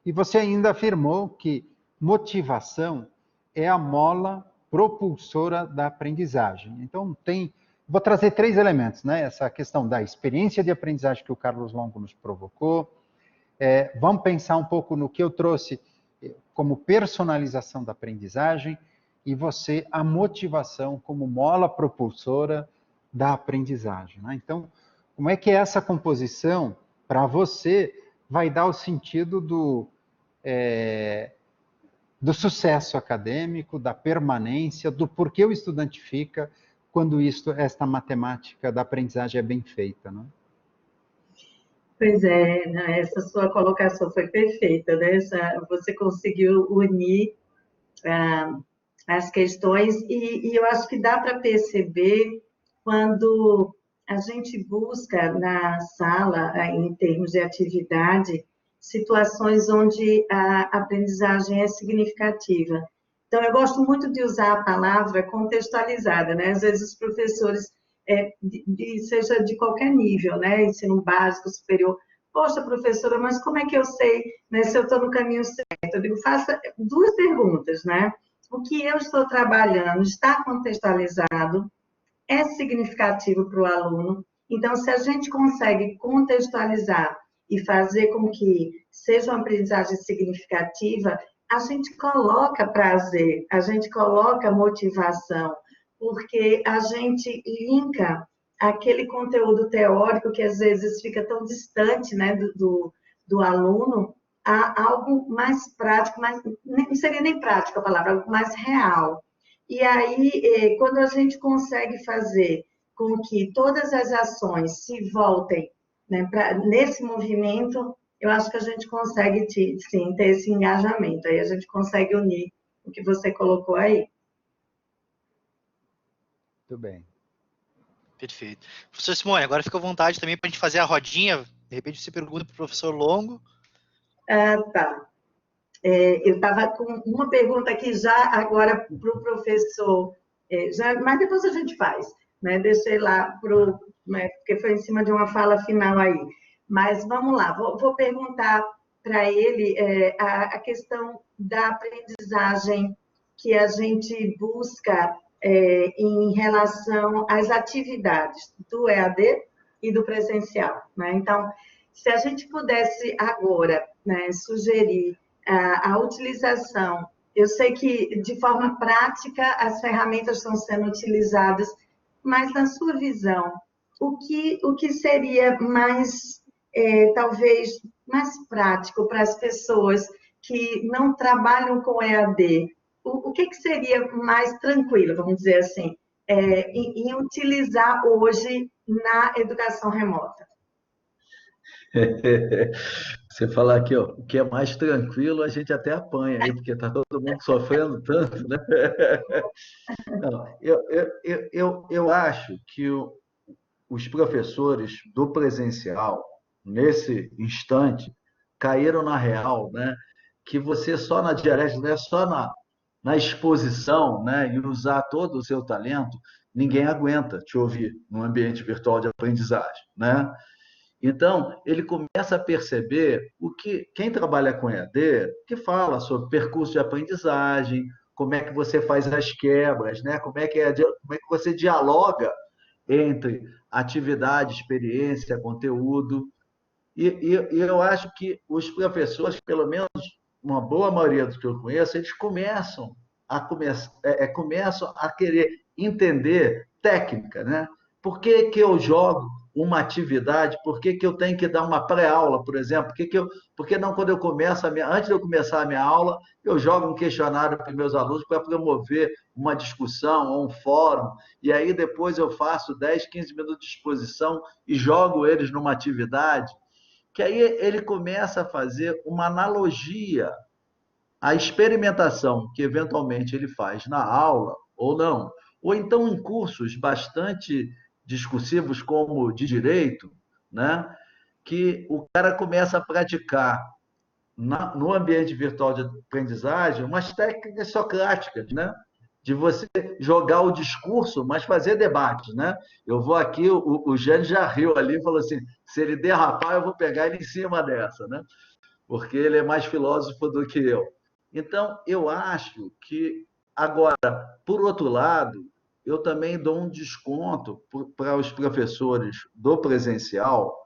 E você ainda afirmou que motivação é a mola propulsora da aprendizagem. Então, vou trazer 3 elementos, né? Essa questão da experiência de aprendizagem que o Carlos Longo nos provocou, Vamos pensar um pouco no que eu trouxe como personalização da aprendizagem e você a motivação como mola propulsora da aprendizagem, né? Então, como é que essa composição, para você, vai dar o sentido do sucesso acadêmico, da permanência, do porquê o estudante fica quando esta matemática da aprendizagem é bem feita, né? Pois é, né, essa sua colocação foi perfeita, né? Você conseguiu unir as questões e eu acho que dá para perceber quando a gente busca na sala, em termos de atividade, situações onde a aprendizagem é significativa. Então, eu gosto muito de usar a palavra contextualizada, né? Às vezes os professores, seja de qualquer nível, né? Ensino básico, superior. Poxa, professora, mas como é que eu sei, né, se eu estou no caminho certo? Eu digo, faça duas perguntas, né? O que eu estou trabalhando está contextualizado, é significativo para o aluno. Então, se a gente consegue contextualizar e fazer com que seja uma aprendizagem significativa, a gente coloca prazer, a gente coloca motivação, porque a gente linka aquele conteúdo teórico que às vezes fica tão distante, né, do aluno, a algo mais prático, não seria nem prático a palavra, algo mais real. E aí, quando a gente consegue fazer com que todas as ações se voltem, né, nesse movimento, eu acho que a gente consegue, sim, ter esse engajamento. Aí a gente consegue unir o que você colocou aí. Muito bem. Perfeito. Professor Simone, agora fica à vontade também para a gente fazer a rodinha. De repente você pergunta para o professor Longo. Tá. Eu estava com uma pergunta aqui já agora para o professor, mas depois a gente faz, né? Deixei lá, né, porque foi em cima de uma fala final aí. Mas vamos lá, vou perguntar para ele a questão da aprendizagem que a gente busca em relação às atividades do EAD e do presencial, né? Então, se a gente pudesse agora, né, sugerir a utilização. Eu sei que, de forma prática, as ferramentas estão sendo utilizadas, mas, na sua visão, o que seria mais, talvez, mais prático para as pessoas que não trabalham com EAD? O que seria mais tranquilo, vamos dizer assim, em utilizar hoje na educação remota? Você falar aqui, ó, o que é mais tranquilo, a gente até apanha aí, porque está todo mundo sofrendo tanto, né? Não, eu acho que os professores do presencial, nesse instante, caíram na real, né? Que você só na dialética, né? Só na exposição, né? E usar todo o seu talento, ninguém aguenta te ouvir no ambiente virtual de aprendizagem, né? Então, ele começa a perceber o que quem trabalha com EAD, que fala sobre percurso de aprendizagem, como é que você faz as quebras, né? Como é que você dialoga entre atividade, experiência, conteúdo. E eu acho que os professores, pelo menos uma boa maioria dos que eu conheço, eles começam a querer entender técnica, né? Por que eu jogo uma atividade? Por que eu tenho que dar uma pré-aula, por exemplo? Por que não, quando eu começo antes de eu começar a minha aula, eu jogo um questionário para os meus alunos para promover uma discussão ou um fórum, e aí depois eu faço 10, 15 minutos de exposição e jogo eles numa atividade, que aí ele começa a fazer uma analogia à experimentação que eventualmente ele faz na aula ou não, ou então em cursos bastante discursivos como de direito, né? Que o cara começa a praticar no ambiente virtual de aprendizagem umas técnicas socráticas, né? De você jogar o discurso, mas fazer debate, né? Eu vou aqui, o Jânio já riu ali e falou assim, se ele derrapar, eu vou pegar ele em cima dessa, né? Porque ele é mais filósofo do que eu. Então, eu acho que, agora, por outro lado, eu também dou um desconto para os professores do presencial,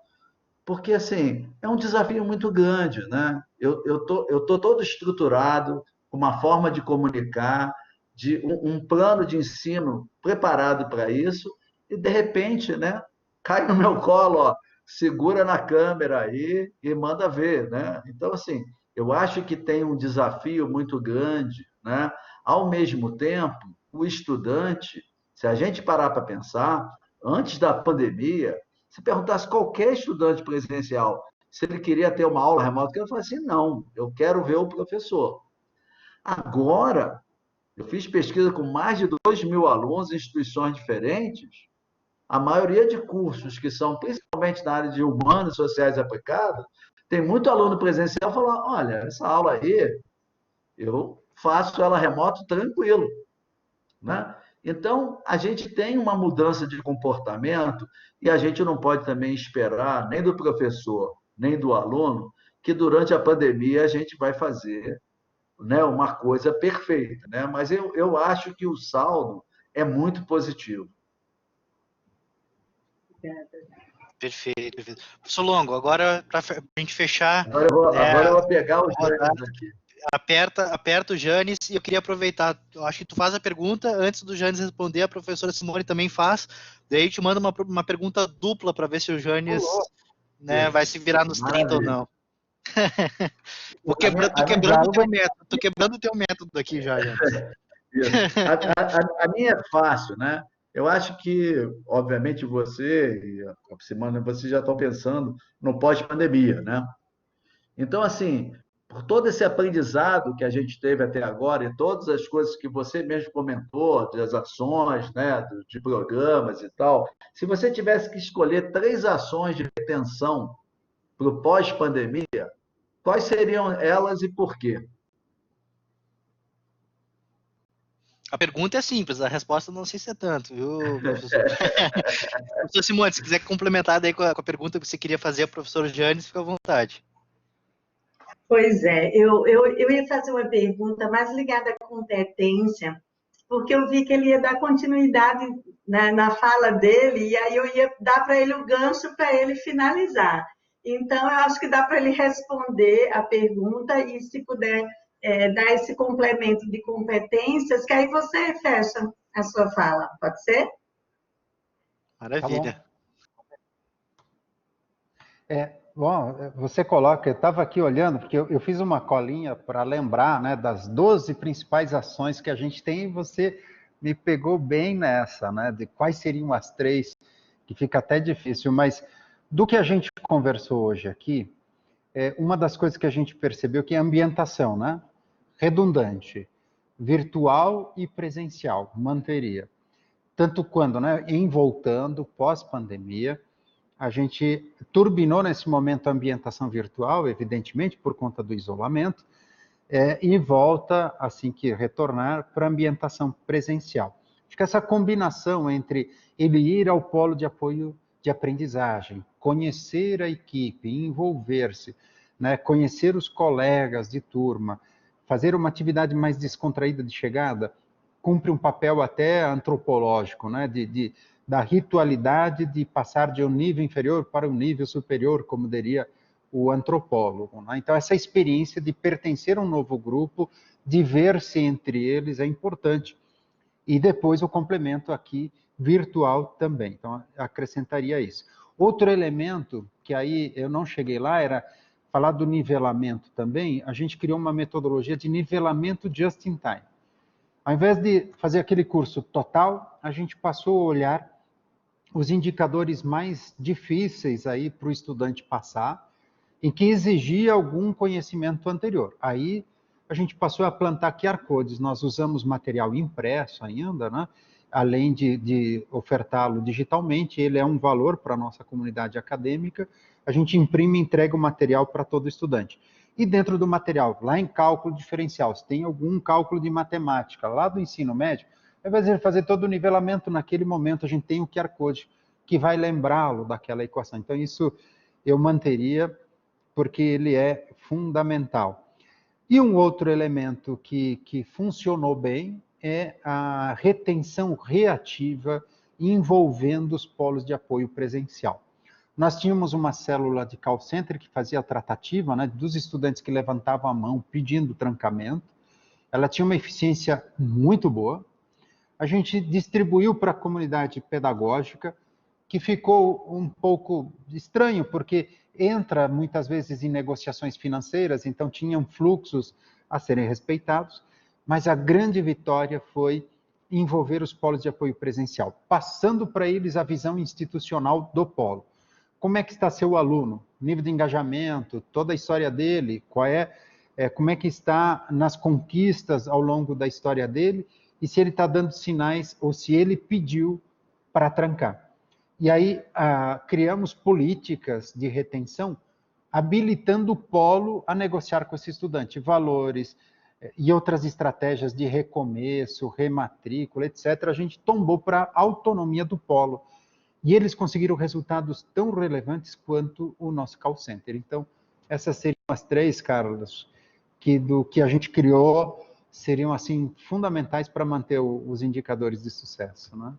porque, assim, é um desafio muito grande, né? Eu tô todo estruturado, com uma forma de comunicar, de um plano de ensino preparado para isso, e, de repente, né, cai no meu colo, ó, segura na câmera aí e manda ver, né? Então, assim, eu acho que tem um desafio muito grande, né? Ao mesmo tempo, o estudante, se a gente parar para pensar, antes da pandemia, se perguntasse qualquer estudante presencial se ele queria ter uma aula remota, ele falaria assim, não, eu quero ver o professor. Agora, eu fiz pesquisa com mais de 2.000 alunos em instituições diferentes, a maioria de cursos que são principalmente na área de humanos, sociais e aplicados, tem muito aluno presencial falando, olha, essa aula aí, eu faço ela remoto tranquilo, né? Então, a gente tem uma mudança de comportamento e a gente não pode também esperar, nem do professor, nem do aluno, que durante a pandemia a gente vai fazer, né, uma coisa perfeita, né? Mas eu acho que o saldo é muito positivo. Perfeito, perfeito. Professor Longo, agora para a gente fechar, Agora eu vou pegar os rodar, dois aqui. aperta o Janes, e eu queria aproveitar, eu acho que tu faz a pergunta, antes do Janes responder, a professora Simone também faz, daí a gente manda uma pergunta dupla para ver se o Janes, né, vai se virar nos 30 ou não. Tô quebrando o teu método aqui já, Janes. A minha é fácil, né? Eu acho que, obviamente, você e a Simone, vocês já estão pensando no pós-pandemia, né? Então, assim, por todo esse aprendizado que a gente teve até agora e todas as coisas que você mesmo comentou, das ações, né, de programas e tal, se você tivesse que escolher 3 ações de retenção para o pós-pandemia, quais seriam elas e por quê? A pergunta é simples, a resposta não sei se é tanto, viu, professor? Professor Simone, se quiser complementar daí com a pergunta que você queria fazer ao professor Janes, fica à vontade. Pois é, eu ia fazer uma pergunta mais ligada à competência, porque eu vi que ele ia dar continuidade na fala dele, e aí eu ia dar para ele o gancho para ele finalizar. Então, eu acho que dá para ele responder a pergunta e, se puder, dar esse complemento de competências, que aí você fecha a sua fala, pode ser? Maravilha. Tá bom, você coloca, eu estava aqui olhando, porque eu fiz uma colinha para lembrar, né, das 12 principais ações que a gente tem, e você me pegou bem nessa, né, de quais seriam as 3, que fica até difícil, mas do que a gente conversou hoje aqui, uma das coisas que a gente percebeu que é a ambientação, né, redundante, virtual e presencial, manteria. Tanto quando, né, em voltando, pós-pandemia, a gente turbinou nesse momento a ambientação virtual, evidentemente, por conta do isolamento, e volta, assim que retornar, para a ambientação presencial. Acho que essa combinação entre ele ir ao polo de apoio de aprendizagem, conhecer a equipe, envolver-se, né, conhecer os colegas de turma, fazer uma atividade mais descontraída de chegada, cumpre um papel até antropológico, né, da ritualidade de passar de um nível inferior para um nível superior, como diria o antropólogo, né? Então, essa experiência de pertencer a um novo grupo, de ver-se entre eles, é importante. E depois o complemento aqui virtual também. Então, acrescentaria isso. Outro elemento, que aí eu não cheguei lá, era falar do nivelamento também. A gente criou uma metodologia de nivelamento just in time. Ao invés de fazer aquele curso total, a gente passou a olhar os indicadores mais difíceis aí para o estudante passar, em que exigia algum conhecimento anterior. Aí a gente passou a plantar QR codes, nós usamos material impresso ainda, né? Além de ofertá-lo digitalmente, ele é um valor para a nossa comunidade acadêmica, a gente imprime e entrega o material para todo estudante. E dentro do material, lá em cálculo diferencial, se tem algum cálculo de matemática lá do ensino médio, ao invés de fazer todo o nivelamento naquele momento, a gente tem o QR Code que vai lembrá-lo daquela equação. Então, isso eu manteria, porque ele é fundamental. E um outro elemento que funcionou bem é a retenção reativa envolvendo os polos de apoio presencial. Nós tínhamos uma célula de call center que fazia a tratativa, né, dos estudantes que levantavam a mão pedindo trancamento. Ela tinha uma eficiência muito boa. A gente distribuiu para a comunidade pedagógica, que ficou um pouco estranho, porque entra muitas vezes em negociações financeiras, então tinham fluxos a serem respeitados, mas a grande vitória foi envolver os polos de apoio presencial, passando para eles a visão institucional do polo. Como é que está seu aluno? Nível de engajamento, toda a história dele, como é que está nas conquistas ao longo da história dele, e se ele está dando sinais ou se ele pediu para trancar. E aí criamos políticas de retenção, habilitando o polo a negociar com esse estudante valores e outras estratégias de recomeço, rematrícula, etc. A gente tombou para a autonomia do polo. E eles conseguiram resultados tão relevantes quanto o nosso call center. Então, essas seriam as 3, Carlos, que do que a gente criou seriam assim fundamentais para manter os indicadores de sucesso, né?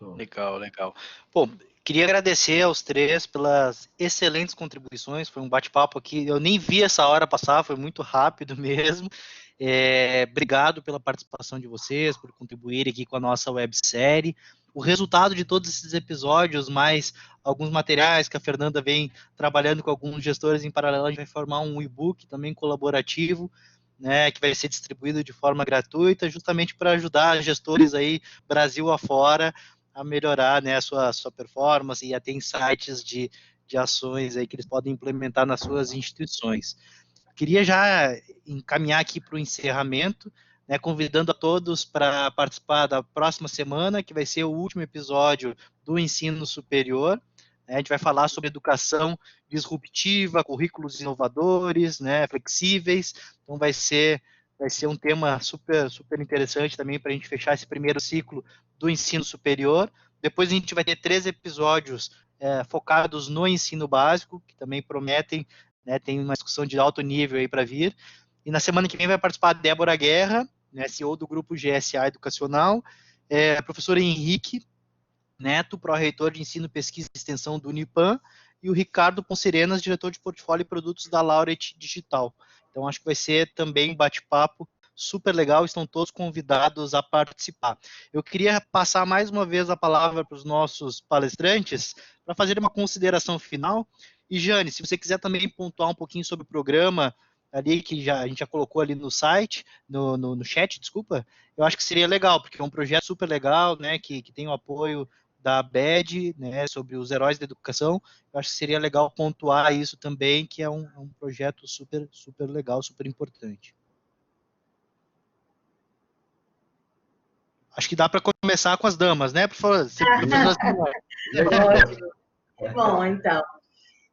Legal, legal. Bom, queria agradecer aos 3 pelas excelentes contribuições. Foi um bate-papo aqui. Eu nem vi essa hora passar, foi muito rápido mesmo. Obrigado pela participação de vocês, por contribuírem aqui com a nossa websérie. O resultado de todos esses episódios, mais alguns materiais que a Fernanda vem trabalhando com alguns gestores em paralelo, a gente vai formar um e-book também colaborativo, né, que vai ser distribuído de forma gratuita, justamente para ajudar gestores aí, Brasil afora, a melhorar, né, a sua performance e a ter insights de ações aí que eles podem implementar nas suas instituições. Queria já encaminhar aqui para o encerramento, né, convidando a todos para participar da próxima semana, que vai ser o último episódio do ensino superior. A gente vai falar sobre educação disruptiva, currículos inovadores, né, flexíveis. Então vai ser um tema super, super interessante também para a gente fechar esse primeiro ciclo do ensino superior. Depois a gente vai ter 3 episódios focados no ensino básico, que também prometem, né, tem uma discussão de alto nível aí para vir. E na semana que vem vai participar a Débora Guerra, né, CEO do grupo GSA Educacional, professor Henrique Neto, pró-reitor de Ensino, Pesquisa e Extensão do Unipan, e o Ricardo Poncerenas, diretor de Portfólio e Produtos da Laureate Digital. Então, acho que vai ser também um bate-papo super legal, estão todos convidados a participar. Eu queria passar mais uma vez a palavra para os nossos palestrantes, para fazer uma consideração final. E, Jane, se você quiser também pontuar um pouquinho sobre o programa, ali que a gente já colocou ali no site, no chat, desculpa, eu acho que seria legal, porque é um projeto super legal, né, que tem o apoio da ABED, né, sobre os heróis da educação. Eu acho que seria legal pontuar isso também, que é um projeto super, super legal, super importante. Acho que dá para começar com as damas, né? Por favor, Bom, então.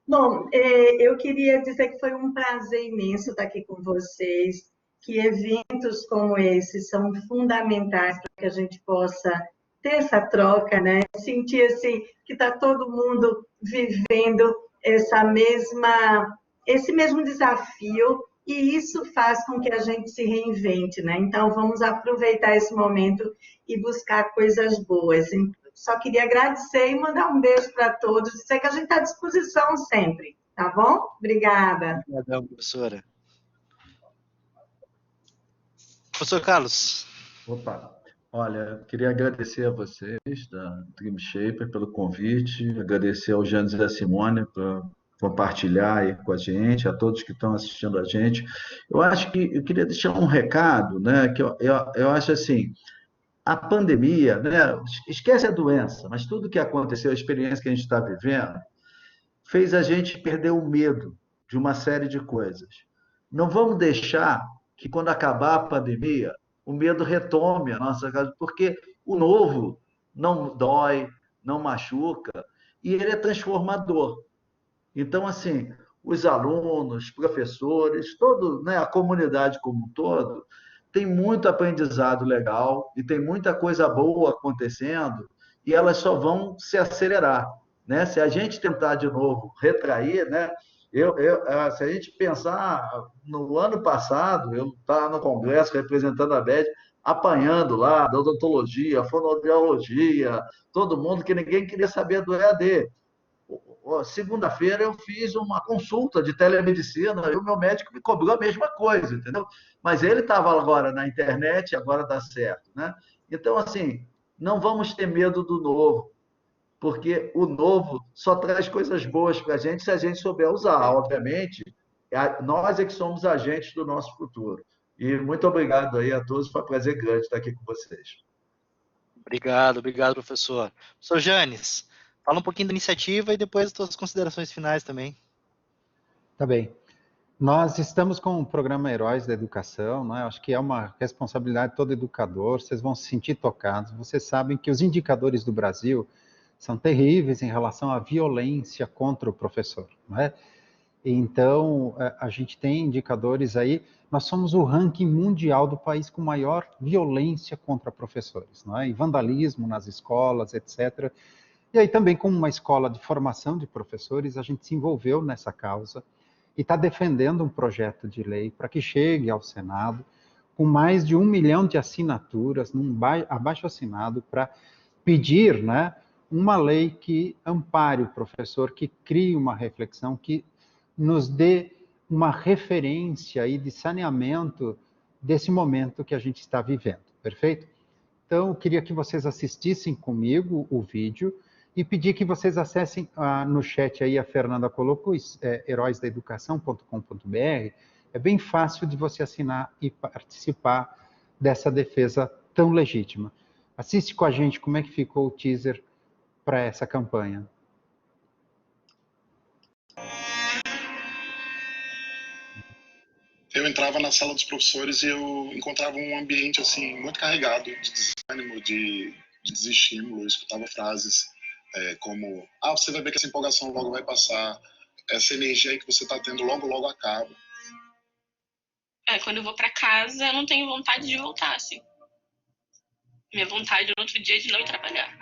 Bom, eu queria dizer que foi um prazer imenso estar aqui com vocês, que eventos como esse são fundamentais para que a gente possa ter essa troca, né? Sentir assim, que está todo mundo vivendo esse mesmo desafio, e isso faz com que a gente se reinvente, né? Então, vamos aproveitar esse momento e buscar coisas boas. Só queria agradecer e mandar um beijo para todos. Dizer que a gente está à disposição sempre, tá bom? Obrigada. Obrigadão, professora. Professor Carlos. Opa, olha, queria agradecer a vocês da Dream Shaper pelo convite, agradecer ao Janes e à Simone por compartilhar aí com a gente, a todos que estão assistindo a gente. Eu queria deixar um recado, né, que eu acho assim, a pandemia, né, esquece a doença, mas tudo que aconteceu, a experiência que a gente está vivendo, fez a gente perder o medo de uma série de coisas. Não vamos deixar que, quando acabar a pandemia, o medo retome a nossa casa, porque o novo não dói, não machuca, e ele é transformador. Então, assim, os alunos, professores, todo, né, a comunidade como um todo, tem muito aprendizado legal e tem muita coisa boa acontecendo, e elas só vão se acelerar, né? Se a gente tentar de novo retrair, né? Se a gente pensar no ano passado, eu estava no congresso representando a BED, apanhando lá da odontologia, fonoaudiologia, todo mundo, que ninguém queria saber do EAD. segunda-feira eu fiz uma consulta de telemedicina e o meu médico me cobrou a mesma coisa, entendeu? Mas ele estava agora na internet, agora dá certo, né? Então, assim, não vamos ter medo do novo, porque o novo só traz coisas boas para a gente se a gente souber usar. Obviamente, nós é que somos agentes do nosso futuro. E muito obrigado aí a todos, foi um prazer grande estar aqui com vocês. Obrigado, obrigado, professor. Professor Janes, fala um pouquinho da iniciativa e depois as suas considerações finais também. Tá bem. Nós estamos com o programa Heróis da Educação, né? Acho que é uma responsabilidade de todo educador, vocês vão se sentir tocados. Vocês sabem que os indicadores do Brasil são terríveis em relação à violência contra o professor, né? Então, a gente tem indicadores aí, nós somos o ranking mundial do país com maior violência contra professores, não é? E vandalismo nas escolas, etc. E aí também, como uma escola de formação de professores, a gente se envolveu nessa causa e está defendendo um projeto de lei para que chegue ao Senado com mais de 1 milhão de assinaturas, num abaixo-assinado, para pedir, né, uma lei que ampare o professor, que crie uma reflexão, que nos dê uma referência aí de saneamento desse momento que a gente está vivendo, perfeito? Então, eu queria que vocês assistissem comigo o vídeo e pedir que vocês acessem no chat aí, a Fernanda colocou, heróisdaeducação.com.br. É bem fácil de você assinar e participar dessa defesa tão legítima. Assiste com a gente como é que ficou o teaser para essa campanha. Eu entrava na sala dos professores e eu encontrava um ambiente assim muito carregado de desânimo, de desestímulo. Eu escutava frases como: você vai ver que essa empolgação logo vai passar, essa energia aí que você está tendo logo acaba. Quando eu vou para casa, eu não tenho vontade de voltar, assim. Minha vontade no outro dia é de não ir trabalhar.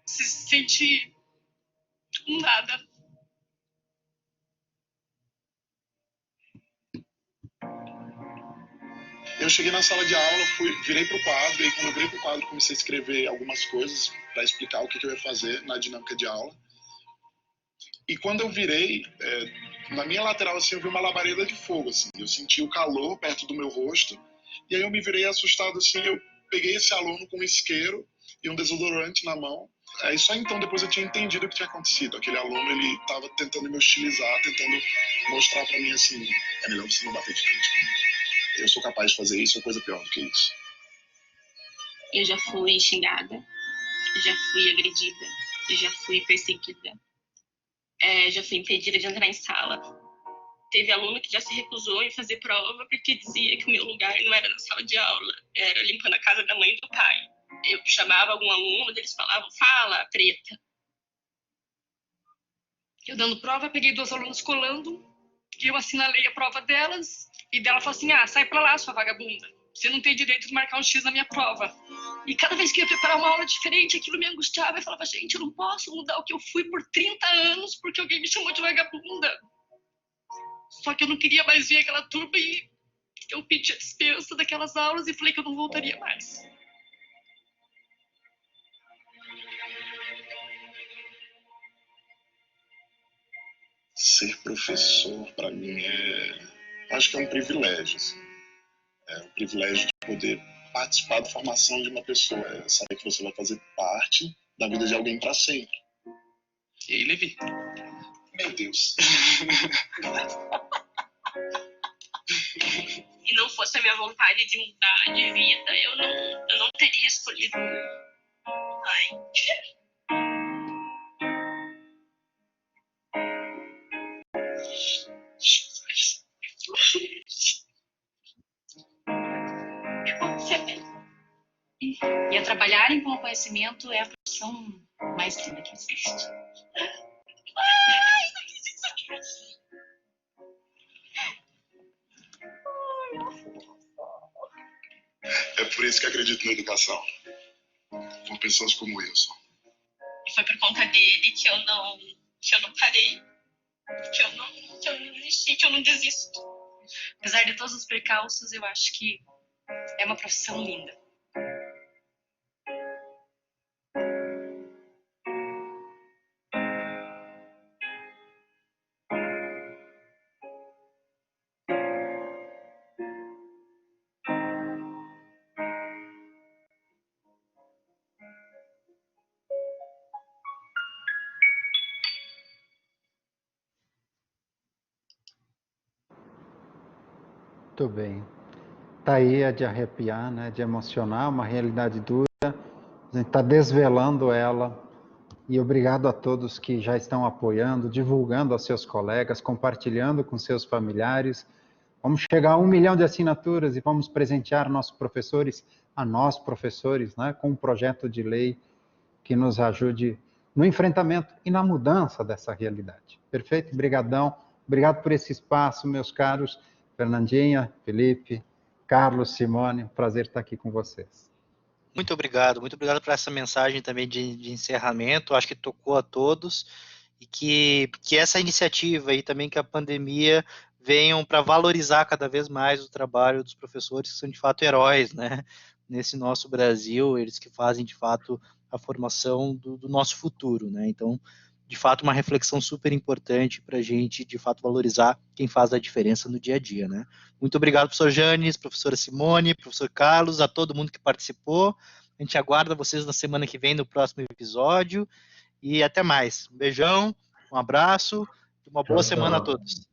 Se sente nada. Eu cheguei na sala de aula, virei pro quadro, e quando eu virei pro quadro, comecei a escrever algumas coisas para explicar o que eu ia fazer na dinâmica de aula. E quando eu virei, na minha lateral, assim, eu vi uma labareda de fogo, assim. Eu senti o calor perto do meu rosto, e aí eu me virei assustado, assim, eu peguei esse aluno com um isqueiro e um desodorante na mão. Aí só então depois eu tinha entendido o que tinha acontecido. Aquele aluno, ele estava tentando me hostilizar, tentando mostrar para mim, assim, é melhor você não bater de frente comigo. Eu sou capaz de fazer isso ou coisa pior do que isso. Eu já fui xingada, já fui agredida, já fui perseguida, já fui impedida de entrar em sala. Teve aluno que já se recusou em fazer prova porque dizia que o meu lugar não era na sala de aula, era limpando a casa da mãe e do pai. Eu chamava algum aluno, eles falavam: fala, preta. Eu dando prova, peguei 2 alunos colando, e eu assinalei a prova delas, e dela falou assim: sai pra lá, sua vagabunda. Você não tem direito de marcar um X na minha prova. E cada vez que eu ia preparar uma aula diferente, aquilo me angustiava. Eu falava: gente, eu não posso mudar o que eu fui por 30 anos porque alguém me chamou de vagabunda. Só que eu não queria mais ver aquela turma e eu pedi a dispensa daquelas aulas e falei que eu não voltaria mais. Ser professor, para mim, acho que é um privilégio. Assim. É um privilégio de poder participar da formação de uma pessoa. Saber que você vai fazer parte da vida de alguém para sempre. E aí, Levi? Meu Deus. Se não fosse a minha vontade de mudar de vida, eu não teria escolhido. Ai. E a trabalharem com o conhecimento é a profissão mais linda que existe. É por isso que acredito na educação. Com pessoas como eu só. E foi por conta dele que eu não parei, que eu não desisti, que eu não desisto. Apesar de todos os percalços, eu acho que é uma profissão linda. Muito bem. Tá aí, é de arrepiar, né? De emocionar, uma realidade dura. A gente está desvelando ela. E obrigado a todos que já estão apoiando, divulgando aos seus colegas, compartilhando com seus familiares. Vamos chegar a 1 milhão de assinaturas e vamos presentear nossos professores, a nós professores, né, com um projeto de lei que nos ajude no enfrentamento e na mudança dessa realidade. Perfeito? Obrigadão. Obrigado por esse espaço, meus caros. Fernandinha, Felipe, Carlos, Simone, prazer estar aqui com vocês. Muito obrigado por essa mensagem também de encerramento, acho que tocou a todos, e que essa iniciativa e também que a pandemia venham para valorizar cada vez mais o trabalho dos professores, que são de fato heróis, né, nesse nosso Brasil, eles que fazem de fato a formação do nosso futuro, né, então, de fato, uma reflexão super importante para a gente, de fato, valorizar quem faz a diferença no dia a dia, né. Muito obrigado, professor Janes, professora Simone, professor Carlos, a todo mundo que participou. A gente aguarda vocês na semana que vem, no próximo episódio. E até mais. Um beijão, um abraço e uma boa semana a todos.